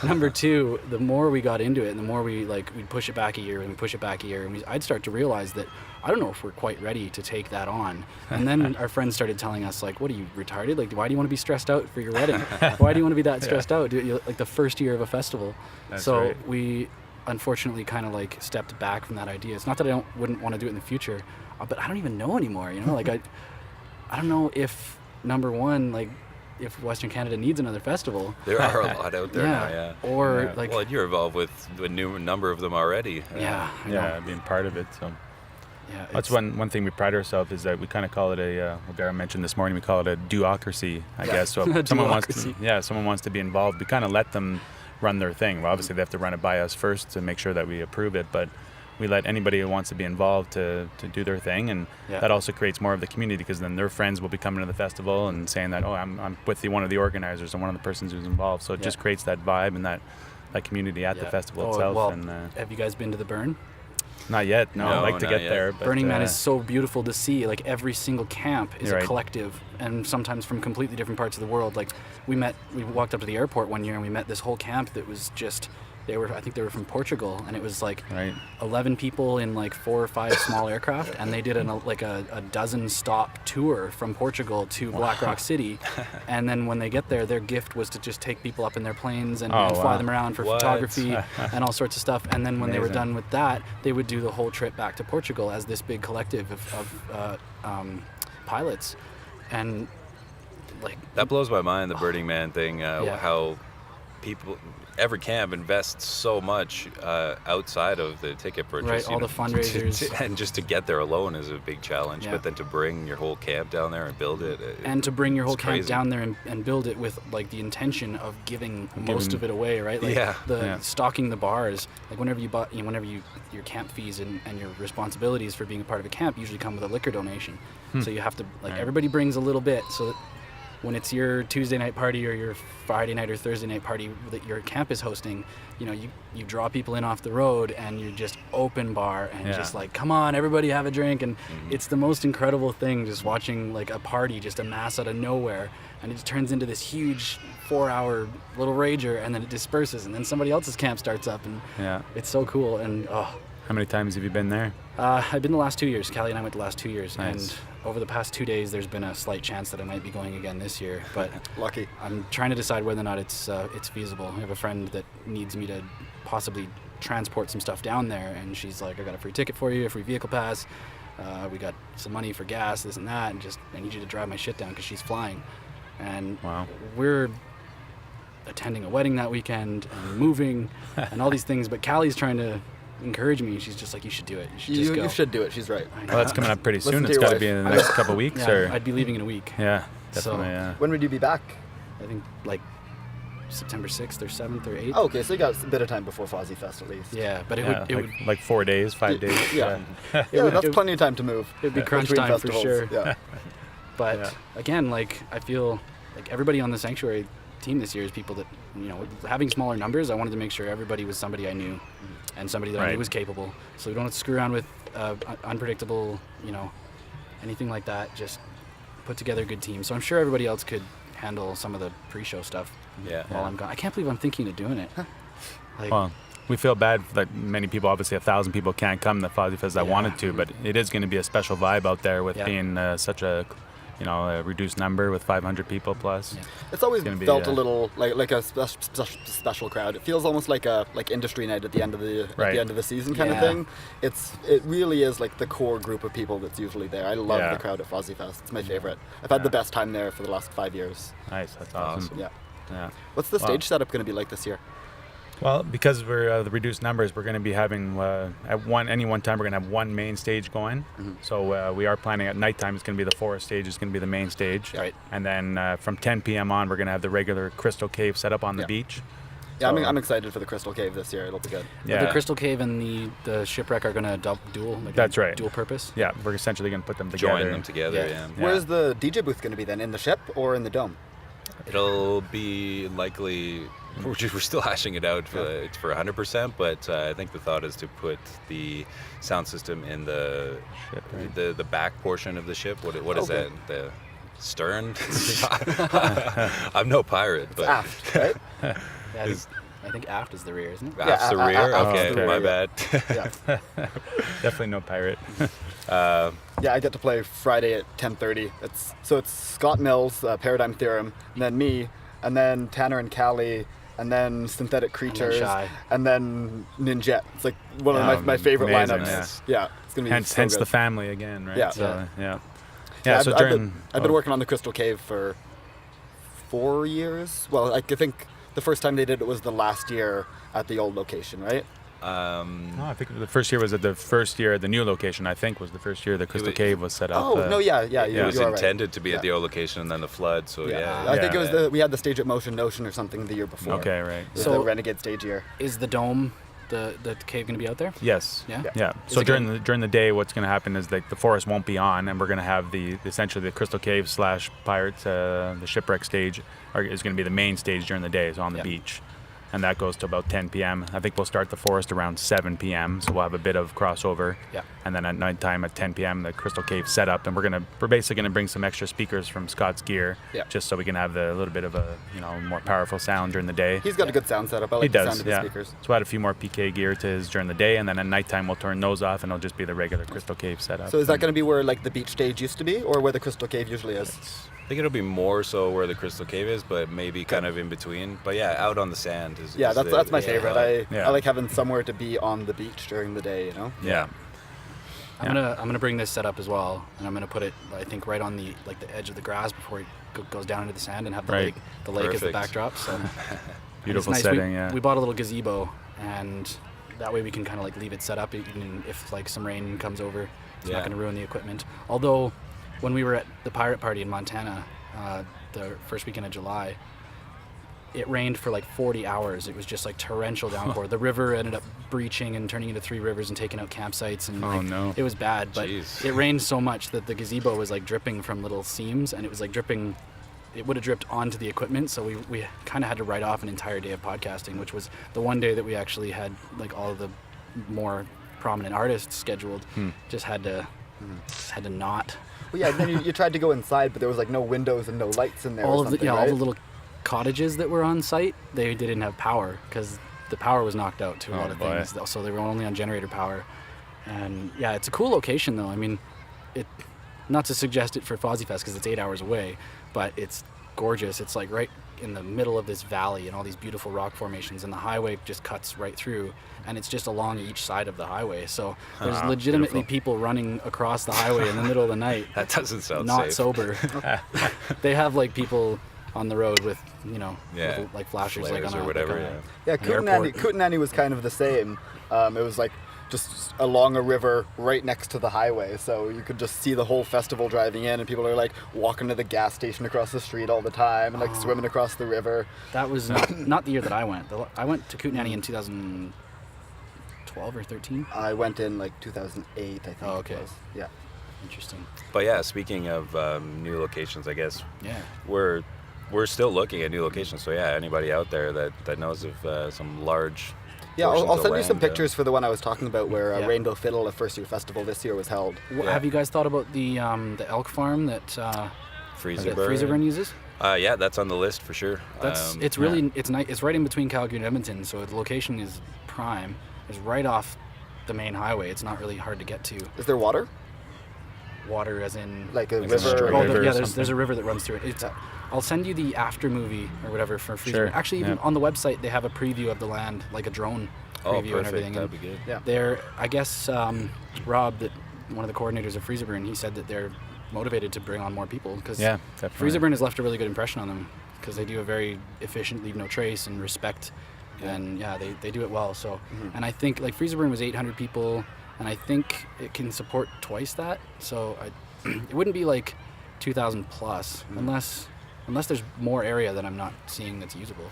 Number two, the more we got into it and the more we'd push it back a year and push it back a year, and I'd start to realize that I don't know if we're quite ready to take that on. And then our friends started telling us, like, what are you, retarded? Like, why do you want to be stressed out for your wedding? Why do you want to be that stressed out? Like the first year of a festival. That's so right. We unfortunately kind of stepped back from that idea. It's not that I wouldn't want to do it in the future, but I don't even know anymore, Like, I don't know if, number one, if Western Canada needs another festival. There are a lot out there now, yeah. Or well, you're involved with a new number of them already. Being part of it. So yeah, that's one thing we pride ourselves is that we kind of call it Darryl mentioned this morning, we call it a duocracy, I guess. So if someone wants to be involved, we kind of let them run their thing. Well, obviously they have to run it by us first to make sure that we approve it, but we let anybody who wants to be involved to do their thing, and that also creates more of the community, because then their friends will be coming to the festival and saying that, I'm with one of the organizers and one of the persons who's involved. So it just creates that vibe and that community at the festival itself. Well, and have you guys been to the Burn? Not yet. No, I'd like to get there. But, Burning Man is so beautiful to see. Like, every single camp is a collective, and sometimes from completely different parts of the world. Like, we walked up to the airport one year and we met this whole camp that was just, I think they were from Portugal, and it was 11 people in 4 or 5 small aircraft, and they did a dozen stop tour from Portugal to Black Rock City. And then when they get there, their gift was to just take people up in their planes and fly them around for photography and all sorts of stuff. And then when they were done with that, they would do the whole trip back to Portugal as this big collective of pilots. And that blows my mind, the Burning Man thing, how every camp invests so much outside of the ticket purchase. Right, all the fundraisers. And just to get there alone is a big challenge. Yeah. But then to bring your whole camp down there and build it. And to bring your whole camp down there and build it with the intention of giving most of it away, right? Stocking the bars. Whenever your camp fees and your responsibilities for being a part of a camp usually come with a liquor donation. So you have to, everybody brings a little bit, so that when it's your Tuesday night party or your Friday night or Thursday night party that your camp is hosting, you draw people in off the road and you're just open bar and just come on, everybody have a drink. And it's the most incredible thing, just watching a party just amass out of nowhere, and it just turns into this huge 4-hour little rager, and then it disperses, and then somebody else's camp starts up, and it's so cool. And how many times have you been there? I've been the last 2 years. Callie and I went the last 2 years. Nice. And over the past 2 days, there's been a slight chance that I might be going again this year. But lucky. I'm trying to decide whether or not it's feasible. I have a friend that needs me to possibly transport some stuff down there, and she's like, I got a free ticket for you, a free vehicle pass. We got some money for gas, this and that, and just I need you to drive my shit down because she's flying. And we're attending a wedding that weekend and moving and all these things, but Callie's trying to encourage me. She's just like, you should do it. You should just go. You should do it. She's right. Well, that's coming up pretty soon. It's got to be in the next couple of weeks. Yeah, I'd be leaving in a week. Yeah, definitely. When would you be back? I think September 6th or 7th or 8th. Oh, okay, so you got a bit of time before FozzyFest at least. Yeah, but it would 4 days, 5 days. Yeah, that's plenty of time to move. It'd be crunch time festivals. For sure. Yeah. But again, I feel like everybody on the Sanctuary team this year is people that, having smaller numbers, I wanted to make sure everybody was somebody I knew and somebody that I knew was capable. So we don't have to screw around with unpredictable, anything like that. Just put together a good team. So I'm sure everybody else could handle some of the pre-show stuff. while I'm gone. I can't believe I'm thinking of doing it. Well, we feel bad that many people, obviously 1,000 people can't come to FozzyFest that wanted to, but it is going to be a special vibe out there with being such a reduced number with 500 people plus. Yeah. It's always felt a little like a special crowd. It feels almost like a industry night at the end of the season kind of thing. It really is like the core group of people that's usually there. I love the crowd at FozzyFest. It's my favorite. I've had the best time there for the last 5 years. Nice, that's awesome. Yeah. What's the stage setup going to be like this year? Well, because we're the reduced numbers, we're going to be having at any one time we're going to have one main stage going. Mm-hmm. So we are planning at nighttime. It's going to be the forest stage. It's going to be the main stage. Right. And then from 10 p.m. on, we're going to have the regular Crystal Cave set up on the beach. Yeah, so, I'm excited for the Crystal Cave this year. It'll be good. Yeah. The Crystal Cave and the shipwreck are going to dual. That's right. Dual purpose. Yeah, we're essentially going to put them together. Join them together. Yeah. Where's the DJ booth going to be then? In the ship or in the dome? It'll be likely. We're still hashing it out for 100%, but I think the thought is to put the sound system in the ship, right? the back portion of the ship. What is that? The stern? I'm no pirate, but aft, right? I think aft is the rear, isn't it? Aft's the rear? Okay, my bad. Definitely no pirate. I get to play Friday at 10:30. It's Scott Mills, Paradigm Theorem, and then me, and then Tanner and Callie, and then Synthetic Creatures, and then Ninjet. It's like one of my favorite lineups. Yeah, it's gonna be hence the family again, right? Yeah, so, so I've been working on the Crystal Cave for 4 years. Well, I think the first time they did it was the last year at the old location, right? No, I think the first year was at the new location. I think was the first year the Crystal Cave was set up. Oh no, it was intended to be at the old location, and then the flood. So I think it was we had the stage at Motion Notion or something the year before. Okay, right. So the Renegade stage year. Is the dome, the cave, going to be out there? Yes. Yeah. So during the day, what's going to happen is that the forest won't be on, and we're going to have essentially the Crystal Cave / Pirates, the shipwreck stage, is going to be the main stage during the day. It's on the beach. And that goes to about 10 p.m. I think we'll start the forest around 7 p.m. So we'll have a bit of crossover. Yeah. And then at nighttime at 10 p.m. the Crystal Cave set up, and we're basically gonna bring some extra speakers from Scott's gear, just so we can have a little bit of a more powerful sound during the day. He's got a good sound setup. I like the sound of the speakers. So we'll add a few more PK gear to his during the day, and then at nighttime we'll turn those off, and it'll just be the regular Crystal Cave setup. So is that going to be where like the beach stage used to be, or where the Crystal Cave usually is? I think it'll be more so where the Crystal Cave is, but maybe kind of in between. But out on the sand is. Yeah, that's my favorite. I like having somewhere to be on the beach during the day. Yeah. I'm gonna bring this setup as well, and I'm gonna put it, I think, right on the edge of the grass before it goes down into the sand, and have the lake as the backdrop. So beautiful nice. setting. We bought a little gazebo, and that way we can kind of leave it set up, even if some rain comes over. It's not gonna ruin the equipment. Although, when we were at the pirate party in Montana, the first weekend of July, it rained for 40 hours. It was just torrential downpour. The river ended up breaching and turning into 3 rivers and taking out campsites, and it was bad. But it rained so much that the gazebo was dripping from little seams, and it was dripping. It would have dripped onto the equipment, so we kind of had to write off an entire day of podcasting, which was the one day that we actually had all of the more prominent artists scheduled. Just had to not. Well, yeah, and then you tried to go inside, but there was no windows and no lights in there. All of the all the little cottages that were on site, they didn't have power because the power was knocked out to a lot of things. So they were only on generator power. And it's a cool location though. I mean, not to suggest it for FozzyFest because it's 8 hours away, but it's gorgeous. It's right in the middle of this valley and all these beautiful rock formations, and the highway just cuts right through, and it's just along each side of the highway. So there's legitimately people running across the highway in the middle of the night. That doesn't sound not safe. Sober. They have people on the road with little, flashers flares on or whatever. Kootenai was kind of the same. It was just along a river right next to the highway, so you could just see the whole festival driving in, and people are walking to the gas station across the street all the time and swimming across the river. That was not the year that I went. I went to Kootenai in 2012 or 13. I went in 2008, I think. Oh, okay. It was. Yeah. Interesting. But speaking of new locations, I guess we're still looking at new locations. So anybody out there that knows of some large. Yeah, I'll send you some pictures for the one I was talking about where Rainbow Fiddle, a first-year festival this year, was held. Have you guys thought about the elk farm that Freezerburn uses? Yeah, that's on the list for sure. It's really it's nice. It's right in between Calgary and Edmonton, so the location is prime. It's right off the main highway. It's not really hard to get to. Is there water? Water, as in Like a Like river? there's a river that runs through it. I'll send you the after movie or whatever for free. Sure. Actually, even on the website they have a preview of the land, like a drone preview and everything. That'd be good. Yeah. They're, I guess, Rob, one of the coordinators of Freezerburn, he said that they're motivated to bring on more people because definitely. Freezerburn has left a really good impression on them because they do a very efficient leave no trace and respect, and they do it well. So, and I think like Freezerburn was 800 people, and I think it can support twice that. So it wouldn't be like 2,000 plus unless there's more area that I'm not seeing that's usable.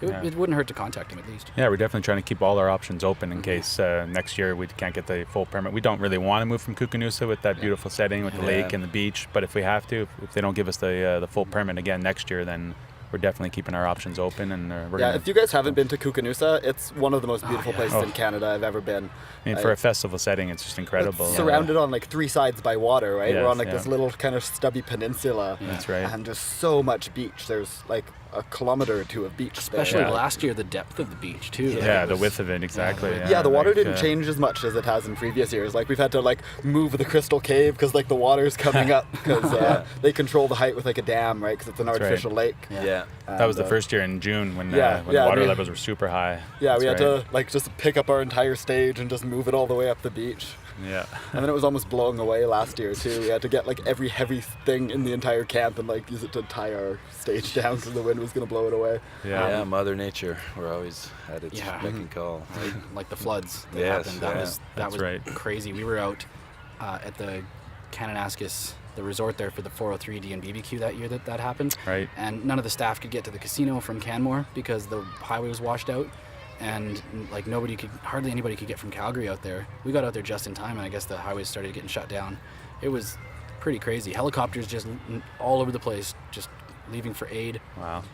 It wouldn't hurt to contact him at least. Yeah, we're definitely trying to keep all our options open in case next year we can't get the full permit. We don't really want to move from Koocanusa with that beautiful setting with the lake and the beach, but if we have to, if they don't give us the full permit again next year, then we're definitely keeping our options open. And if you guys haven't been to Koocanusa, it's one of the most beautiful places in Canada I've ever been. I mean, for a festival setting, it's just incredible. It's surrounded on like 3 sides by water, right? Yes, We're on like this little kind of stubby peninsula. Yeah. That's right. And just so much beach. There's like a kilometer or two of beach. Especially last year, the depth of the beach too. Yeah, the width of it, exactly. Yeah, the water didn't change as much as it has in previous years. Like we've had to like move the Crystal Cave because like the water's coming up because they control the height with like a dam, right? Because it's an artificial lake. Yeah. That was the first year in June when the water levels were super high. Yeah, we had to like just pick up our entire stage and just move it all the way up the beach. Yeah. And then it was almost blowing away last year too. We had to get like every heavy thing in the entire camp and like use it to tie our stage down because the wind was going to blow it away. Yeah, Mother Nature. We're always at its beck and call. Like the floods that happened. That was right. crazy. We were out at the Kananaskis, the resort there, for the 403D and BBQ that year that happened. Right. And none of the staff could get to the casino from Canmore because the highway was washed out. And like hardly anybody could get from Calgary out there. We got out there just in time, and I guess the highways started getting shut down. It was pretty crazy. Helicopters just all over the place, just leaving for aid. Wow.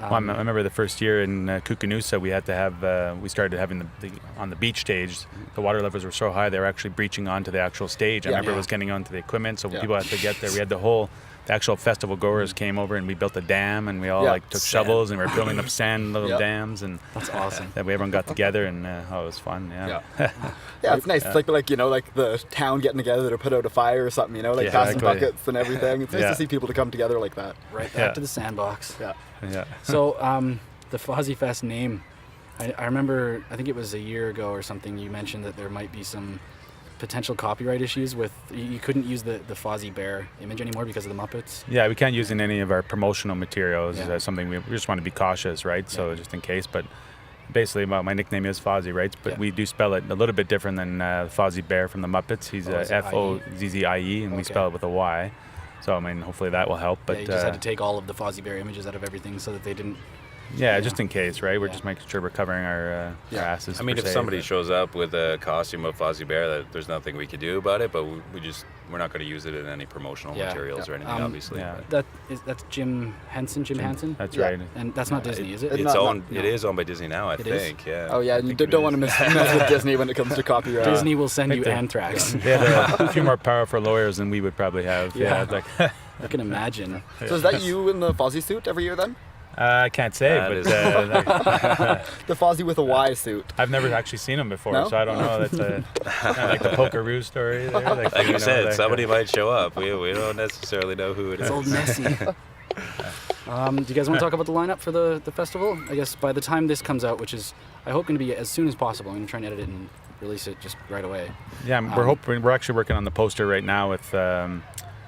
Well, I remember the first year in Koocanusa, we had to have, we started having on the beach stage, the water levels were so high they were actually breaching onto the actual stage. I remember it was getting onto the equipment, so people had to get there. We had the actual festival goers came over and we built a dam and we all took shovels and we were building up sand little dams, and that's awesome. That everyone got together and it was fun. Yeah, it's nice. It's like you know, like the town getting together to put out a fire or something. You know, like passing buckets and everything. It's nice to see people to come together like that. Right back to the sandbox. Yeah. So the FozzyFest name, I remember. I think it was a year ago or something. You mentioned that there might be some potential copyright issues with you couldn't use the Fozzie Bear image anymore because of the Muppets. Yeah, we can't use it in any of our promotional materials. Something we just want to be cautious, right? So just in case, but basically my nickname is Fozzie, right? But we do spell it a little bit different than Fozzie Bear from the Muppets. He's F-O-Z-Z-I-E, and we spell it with a Y. So I mean, hopefully that will help. But you just had to take all of the Fozzie Bear images out of everything so that they didn't. Yeah, just in case, right? We're just making sure we're covering our asses. I mean, if somebody shows up with a costume of Fozzie Bear, there's nothing we could do about it. But we're not going to use it in any promotional materials or anything, obviously. That's Jim Henson. That's right. And that's not Disney, is it? It is owned by Disney now, I think. Yeah. Oh yeah, you don't want to mess with Disney when it comes to copyright. Disney will send you anthrax. They have a few more powerful lawyers than we would probably have. I can imagine. So is that you in the Fozzie suit every year then? I can't say, but the Fozzie with a Y suit. I've never actually seen him before, so I don't know. That's kind of like the Pokeroo story there. Like you said, somebody might show up. We don't necessarily know who it is. It's old Nessie. Do you guys want to talk about the lineup for the festival? I guess by the time this comes out, which is I hope going to be as soon as possible. I'm going to try and edit it and release it just right away. Yeah, we're actually working on the poster right now with.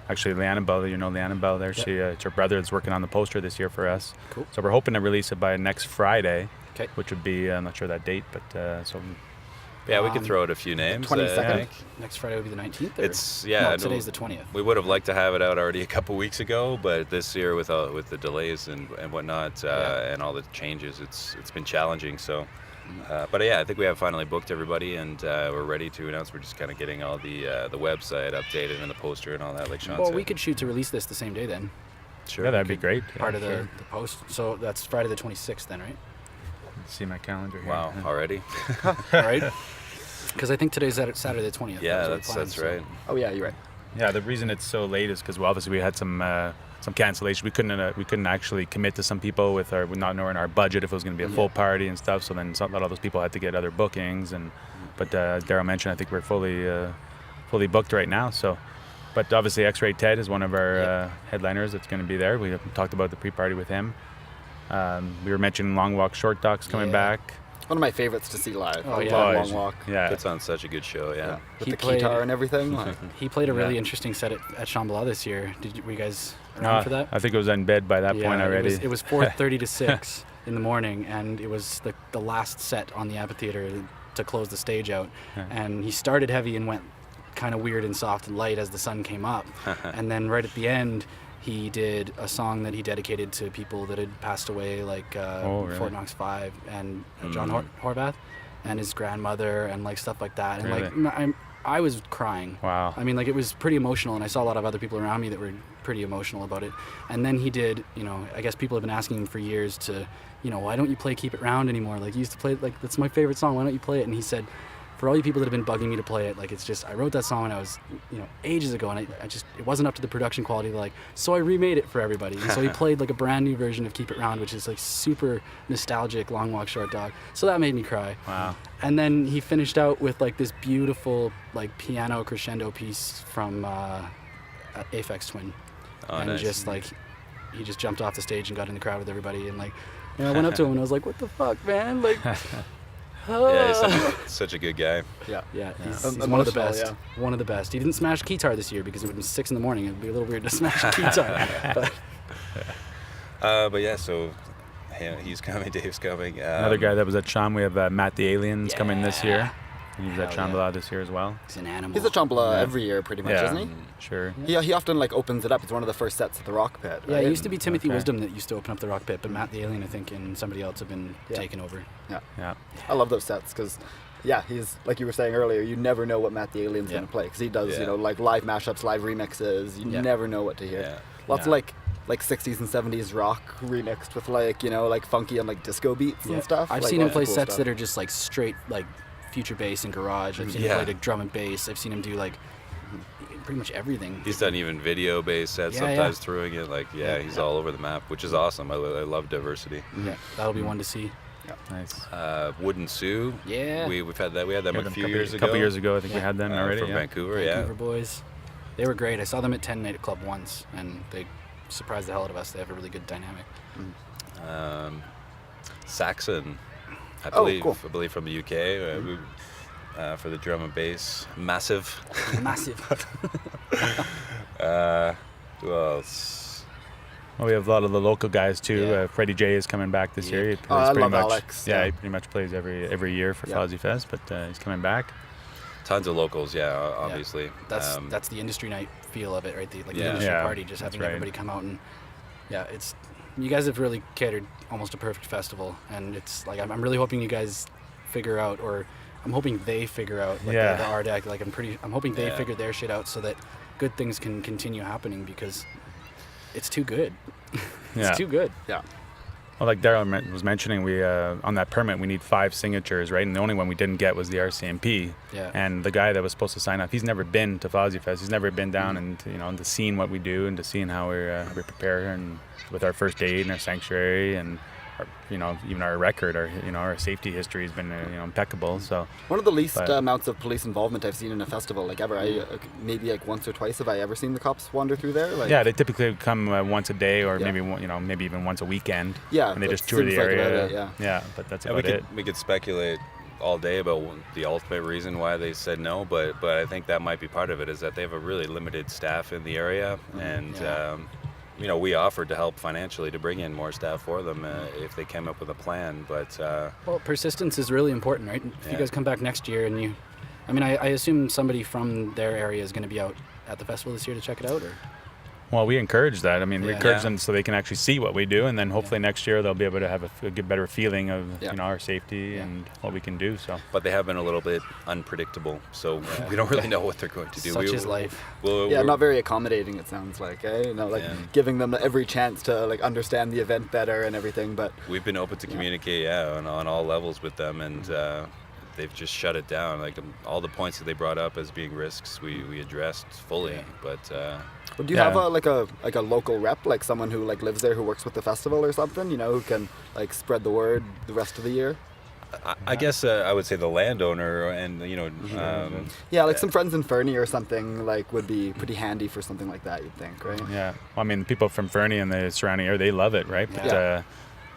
Actually, Leannabelle, you know Leannabelle there. It's her brother that's working on the poster this year for us. Cool. So we're hoping to release it by next Friday, which would be, I'm not sure that date, but so... Yeah, we could throw out a few names. 22nd. Next Friday would be the 19th? Today's the 20th. We would have liked to have it out already a couple weeks ago, but this year with the delays and whatnot and all the changes, it's been challenging, so... But I think we have finally booked everybody, and we're ready to announce. We're just kind of getting all the website updated and the poster and all that, like Shawn said. Well, we could shoot to release this the same day then. Sure. Yeah, that'd be great. Part of the post. So that's Friday the 26th then, right? Let's see my calendar here. Wow, already? All right. Because I think today's Saturday the 20th. Yeah, that's right. Oh yeah, you're right. Yeah, the reason it's so late is because obviously we had some some cancellation. We couldn't actually commit to some people with not knowing our budget if it was going to be a full party and stuff. So then a lot of those people had to get other bookings. But Darryl mentioned, I think we're fully booked right now. So, but obviously X-Ray Ted is one of our headliners that's going to be there. We talked about the pre-party with him. We were mentioning Long Walk Short Docs coming back. One of my favorites to see live. Oh, yeah. Long Walk. Yeah, puts on such a good show. Yeah, with the guitar and everything. He played a really interesting set at Shambhala this year. Were you guys around for that? I think it was in bed by that point already. It was 4:30 to 6 in the morning, and it was the last set on the amphitheater to close the stage out. And he started heavy and went kind of weird and soft and light as the sun came up, and then right at the end, he did a song that he dedicated to people that had passed away, like Fort Knox 5 and John Horvath and his grandmother and like stuff like that. And like I was crying. Wow. I mean, like it was pretty emotional, and I saw a lot of other people around me that were pretty emotional about it. And then he did, I guess people have been asking him for years to, why don't you play Keep It Round anymore? Like you used to play it, like that's my favorite song. Why don't you play it? And he said, for all you people that have been bugging me to play it, like it's just, I wrote that song when I was, ages ago, and I just, it wasn't up to the production quality, like, so I remade it for everybody. And so he played like a brand new version of Keep It Round, which is like super nostalgic, Long Walk Short Dog. So that made me cry. Wow. And then he finished out with like this beautiful like piano crescendo piece from Aphex Twin. Oh, and nice. just like, he just jumped off the stage and got in the crowd with everybody, and like, I went up to him and I was like, what the fuck, man? Like, yeah, he's such a good guy. Yeah, he's one of the best. Yeah. One of the best. He didn't smash guitar this year because it was 6 a.m. It'd be a little weird to smash guitar. But yeah, so he's coming. Dave's coming. Another guy that was at Sham. We have Matt the Aliens coming this year. He was at Shambhala this year as well. He's an animal. He's at Shambhala every year, pretty much, isn't he? Sure. He often like opens it up. It's one of the first sets at the Rock Pit. Yeah, right? it used to be Timothy Wisdom that used to open up the Rock Pit, but Matt the Alien, I think, and somebody else have been taken over. Yeah. I love those sets because, he's like you were saying earlier. You never know what Matt the Alien's going to play because he does, like live mashups, live remixes. You never know what to hear. Yeah. Lots of like 60s and 70s rock remixed with like funky and like disco beats and stuff. I've like, seen him play cool sets stuff. that are just like straight like future bass and garage. I've seen him play like drum and bass. I've seen him do like pretty much everything. He's done even video bass sets sometimes throwing it. Like he's all over the map, which is awesome. I love diversity. Yeah, that'll be one to see. Yeah. Nice. Wooden Sue. Yeah. We've had that. We had them a few years ago. A couple years ago, I think we had them already. From Vancouver. Vancouver boys. They were great. I saw them at 10 Night Club once, and they surprised the hell out of us. They have a really good dynamic. Saxon. I believe from the UK. For the drum and bass. Massive. Who else? Well, we have a lot of the local guys too. Freddie J is coming back this year. He plays I pretty love much. Alex. Yeah, he pretty much plays every year for FozzyFest, but he's coming back. Tons of locals, obviously. That's the industry night feel of it, right? The industry party, just having everybody come out and it's. You guys have really catered almost a perfect festival, and it's like I'm really hoping you guys figure out, or I'm hoping they figure out the RDAC. Like I'm hoping they figure their shit out so that good things can continue happening because it's too good. It's too good. Yeah. Well, like Darryl was mentioning, we on that permit we need 5 signatures, right? And the only one we didn't get was the RCMP. Yeah. And the guy that was supposed to sign off, he's never been to FozzyFest. He's never been down and to seeing what we do and to seeing how we prepare and with our first aid and our sanctuary and our, even our record, our safety history has been impeccable. So one of the least amounts of police involvement I've seen in a festival, like ever. Maybe like once or twice have I ever seen the cops wander through there. Like, yeah, they typically come once a day or maybe even once a weekend. Yeah, and they just tour the area. Yeah, but that's about it. We could speculate all day about the ultimate reason why they said no, but I think that might be part of it, is that they have a really limited staff in the area, and we offered to help financially to bring in more staff for them if they came up with a plan, but well, persistence is really important, right? If you guys come back next year and I assume somebody from their area is going to be out at the festival this year to check it out, or? Well, we encourage that. We encourage them so they can actually see what we do, and then hopefully next year they'll be able to have a better feeling of our safety and what we can do. So, but they have been a little bit unpredictable, so we don't really know what they're going to do. Such is life. Not very accommodating. It sounds like, giving them every chance to understand the event better and everything. But we've been open to communicate, on all levels with them, and they've just shut it down. Like all the points that they brought up as being risks, we addressed fully. But do you have a local rep, like someone who like lives there who works with the festival or something, who can like spread the word the rest of the year? I guess I would say the landowner, and like some friends in Fernie or something like would be pretty handy for something like that, you'd think, right? Yeah, well, I mean, people from Fernie and the surrounding area, they love it, right? But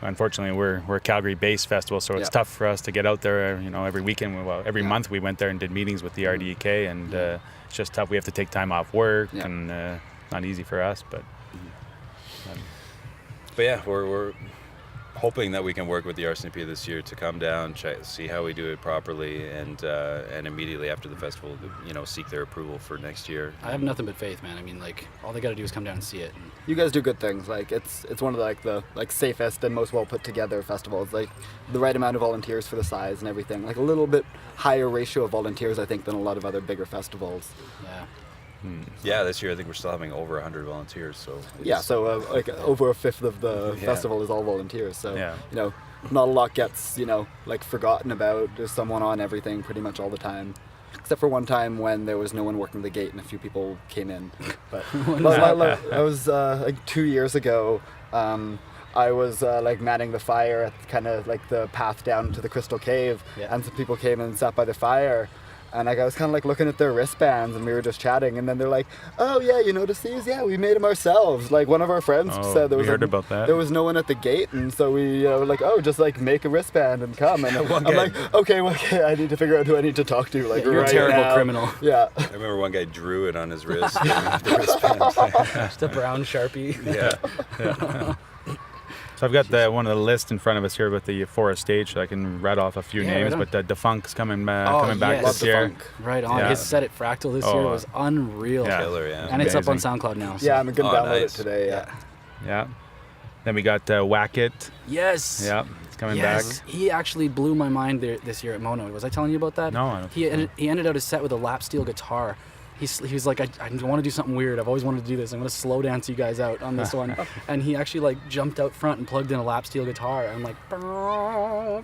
unfortunately, we're a Calgary-based festival, so it's tough for us to get out there. Every weekend, every month we went there and did meetings with the RDEK, and it's just tough. We have to take time off work, and not easy for us. But yeah, we're hoping that we can work with the RCMP this year to come down, see how we do it properly, and immediately after the festival, seek their approval for next year. I have nothing but faith, man. I mean, like, all they got to do is come down and see it. You guys do good things. Like, it's one of the safest and most well put together festivals. Like, the right amount of volunteers for the size and everything. Like, a little bit higher ratio of volunteers, I think, than a lot of other bigger festivals. Yeah. Yeah, this year I think we're still having over 100 volunteers. So over a fifth of the festival is all volunteers. So not a lot gets forgotten about. There's someone on everything pretty much all the time, except for one time when there was no one working the gate and a few people came in. But I was 2 years ago. I was manning the fire at kind of like the path down to the Crystal Cave, and some people came and sat by the fire. And I was kind of like looking at their wristbands, and we were just chatting, and then they're like, "Oh yeah, you notice these? Yeah, we made them ourselves." Like one of our friends said, there was about that. There was no one at the gate, and so we were like, "Oh, just like make a wristband and come." And I'm like, "Okay, I need to figure out who I need to talk to." Like you're right a terrible now. criminal. Yeah. I remember one guy drew it on his wrist. The wristband. Just a brown Sharpie. Yeah. So I've got one of the lists in front of us here with the Forest stage, so I can read off a few names. Right, but Defunct's coming back this year. Right on. His set at Fractal this year was unreal. Killer, yeah. And it's up on SoundCloud now. So. Yeah, I'm gonna download it today. Yeah. Then we got Whack It. Yes. Yeah, it's coming back. He actually blew my mind this year at Mono. Was I telling you about that? No, I don't. He ended out his set with a lap steel guitar. He was like, I want to do something weird. I've always wanted to do this. I'm going to slow dance you guys out on this one. And he actually like jumped out front and plugged in a lap steel guitar. I'm like,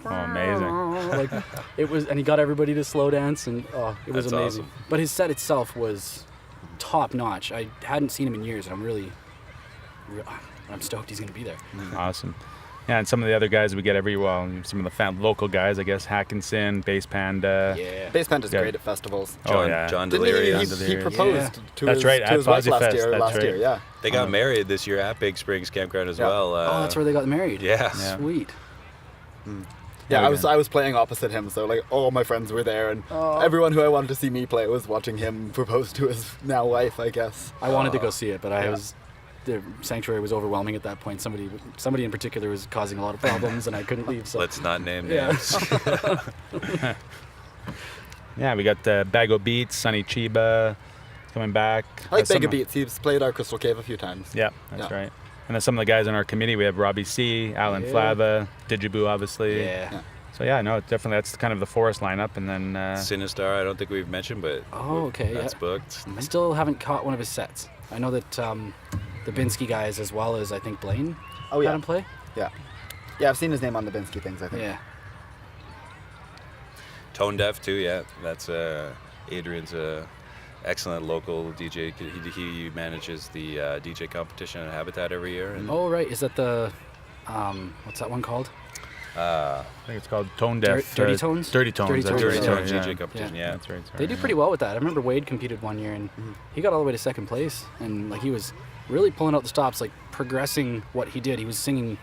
amazing. Like it was, and he got everybody to slow dance, and it was That's amazing. awesome. But his set itself was top notch. I hadn't seen him in years, and I'm stoked he's going to be there. Awesome. Yeah, and some of the other guys we get some of the local guys, I guess, Hackinson, Bass Panda. Yeah. Bass Panda's great at festivals. John Didn't Delirious. he proposed to That's his, right, to at his wife FozzyFest, last year. Yeah. They got married this year at Big Springs Campground as well. That's where they got married. Yeah. Sweet. Yeah, I was playing opposite him, so like all my friends were there, and everyone who I wanted to see me play was watching him propose to his now wife, I guess. I wanted to go see it, but the sanctuary was overwhelming at that point. Somebody in particular was causing a lot of problems, and I couldn't leave. So let's not name names. Yeah, we got Bago Beats, Sonny Chiba coming back. I like Bago Beats. He's played our Crystal Cave a few times. Yeah, that's right. And then some of the guys on our committee, we have Robbie C, Alan Flava, Digiboo, obviously. Yeah. So definitely that's kind of the Forest lineup, and then Sinistar, I don't think we've mentioned, but that's booked. I still haven't caught one of his sets. I know that the Binsky guys, as well as I think Blaine, had him play. Yeah, I've seen his name on the Binsky things, I think. Yeah. Tone Deaf too, yeah. That's Adrian's excellent local DJ. He manages the DJ competition at Habitat every year. And right. Is that the what's that one called? I think it's called Tone Deaf. Dirty Tones? Dirty Tones. Dirty Tones DJ competition, yeah. That's right. They do pretty well with that. I remember Wade competed one year, and he got all the way to second place, and like he was really pulling out the stops, like progressing what he did. He was singing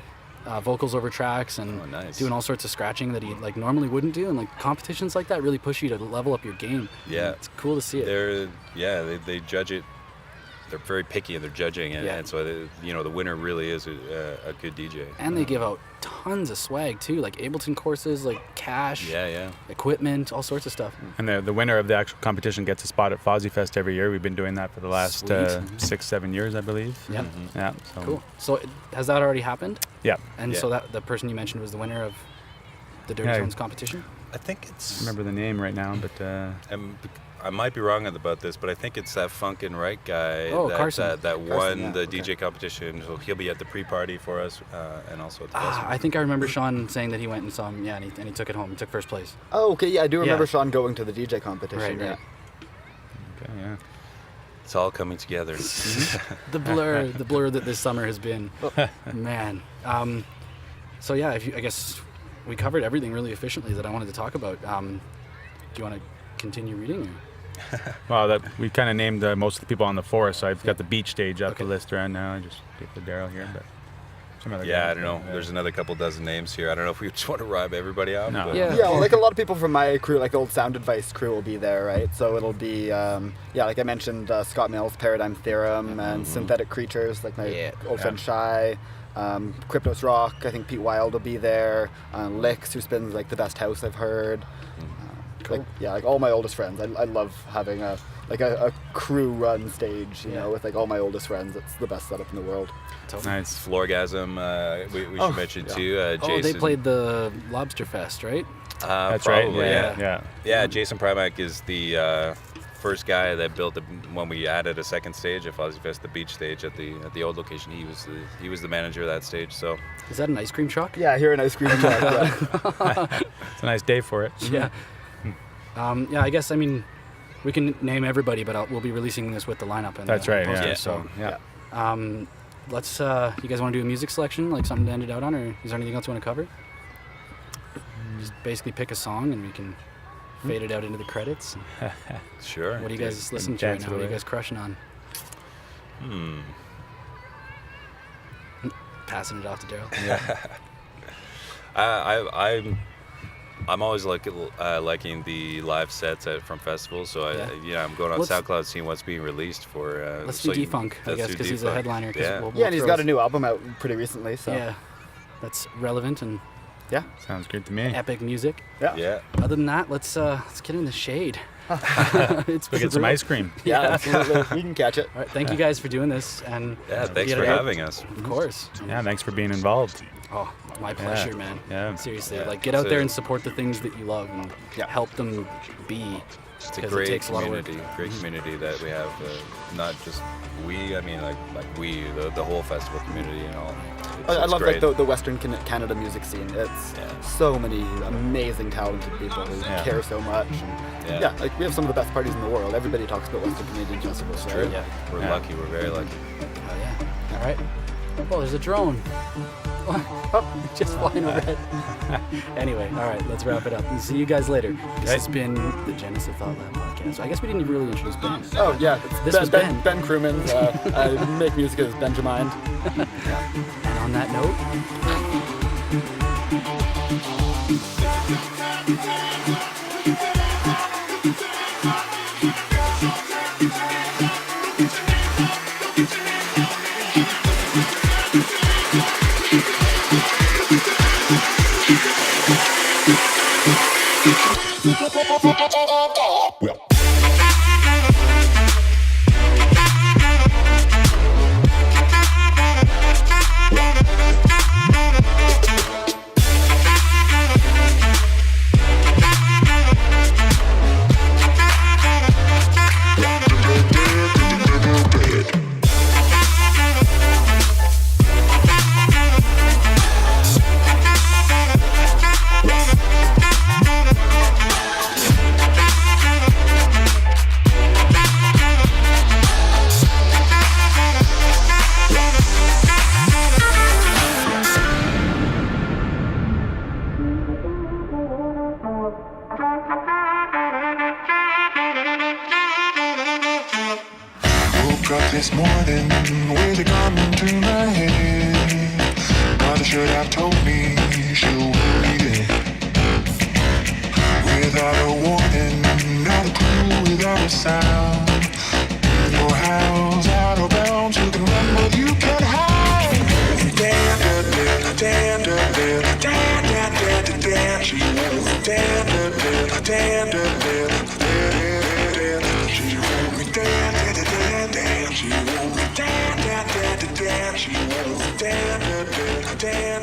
vocals over tracks and doing all sorts of scratching that he like normally wouldn't do, and like competitions like that really push you to level up your game. Yeah, it's cool to see it. They judge it. They're very picky in their judging, and so the winner really is a good DJ. And they give out tons of swag too, like Ableton courses, like cash, equipment, all sorts of stuff. And the winner of the actual competition gets a spot at FozzyFest every year. We've been doing that for the last 6-7 years, I believe. Yeah. Yeah. So. Cool. So has that already happened? Yeah. And so that the person you mentioned was the winner of the Dirty Tones competition? I think it's... I remember the name right now, but... I might be wrong about this, but I think it's that Funkin' Right guy that won the DJ competition. So he'll be at the pre-party for us and also at the festival. I think I remember Shawn saying that he went and saw him, and he took it home. He took first place. Oh, okay, yeah, I do remember Shawn going to the DJ competition. Right. Okay, yeah. It's all coming together. the blur that this summer has been. Man. So yeah, I guess we covered everything really efficiently that I wanted to talk about. Do you want to continue reading? Well, we kind of named most of the people on the forest, so I've got the beach stage up the list right now. I just get the Darryl here, but some other guys, I don't know. There's another couple dozen names here. I don't know if we just want to rhyme everybody out. No. But Yeah, well, like a lot of people from my crew, like the old Sound Advice crew will be there, right? So it'll be, like I mentioned, Scott Mills' Paradigm Theorem and Synthetic Creatures, like my old friend Shy. Cryptos Rock, I think Pete Wild will be there. Licks, who spins like the best house I've heard. Cool. Like all my oldest friends. I love having a crew run stage, you know, with like all my oldest friends. It's the best setup in the world. Nice. Floorgasm, we should mention too. Jason. They played the Lobster Fest, right? That's probably, right. Yeah, Jason Primack is the first guy that built when we added a second stage at FozzyFest, the beach stage at the old location. He was the manager of that stage. So is that an ice cream truck? Yeah, here an ice cream truck. Yeah. It's a nice day for it. Yeah. I guess, I mean, we can name everybody, but we'll be releasing this with the lineup. And that's right, poster, yeah. So, yeah. Let's, you guys want to do a music selection, like something to end it out on, or is there anything else you want to cover? Just basically pick a song and we can fade it out into the credits. Sure. What do you guys listen to right now? What are you guys crushing on? Passing it off to Darryl. Yeah. I'm always liking the live sets from festivals, so I'm going on SoundCloud seeing what's being released for. Let's do D-Funk, I guess, because he's a headliner. Yeah, and he's got a new album out pretty recently, so yeah, that's relevant and sounds good to me. Epic music. Yeah. Other than that, let's get in the shade. We'll get some ice cream. Yeah, absolutely. We can catch it. All right, thank you guys for doing this, and thanks for having us. Of course. Yeah, thanks for being involved. Oh, my pleasure, man. Yeah. Seriously, get out there and support the things that you love and help them be. It's a great community that we have. Not just we, I mean, the whole festival community and all. I love great. Like the Western Canada music scene. It's so many amazing, talented people who care so much. And like we have some of the best parties in the world. Everybody talks about Western Canadian festivals. It's true. Yeah. We're lucky. We're very lucky. Oh yeah. All right. Oh, there's a drone. Just flying overhead. Anyway, all right, let's wrap it up. And see you guys later. This has been the Genesa ThoughtLab podcast. So I guess we didn't really introduce Ben. Oh, yeah. This was Ben. Ben Crewman. I make music as Benjamin. And on that note... Well. This morning, with it coming to my head, mother should have told me she'll be dead. Without a warning, not a clue, without a sound. In your house, out of bounds, you can run, but you can't hide. She won't She won't dance.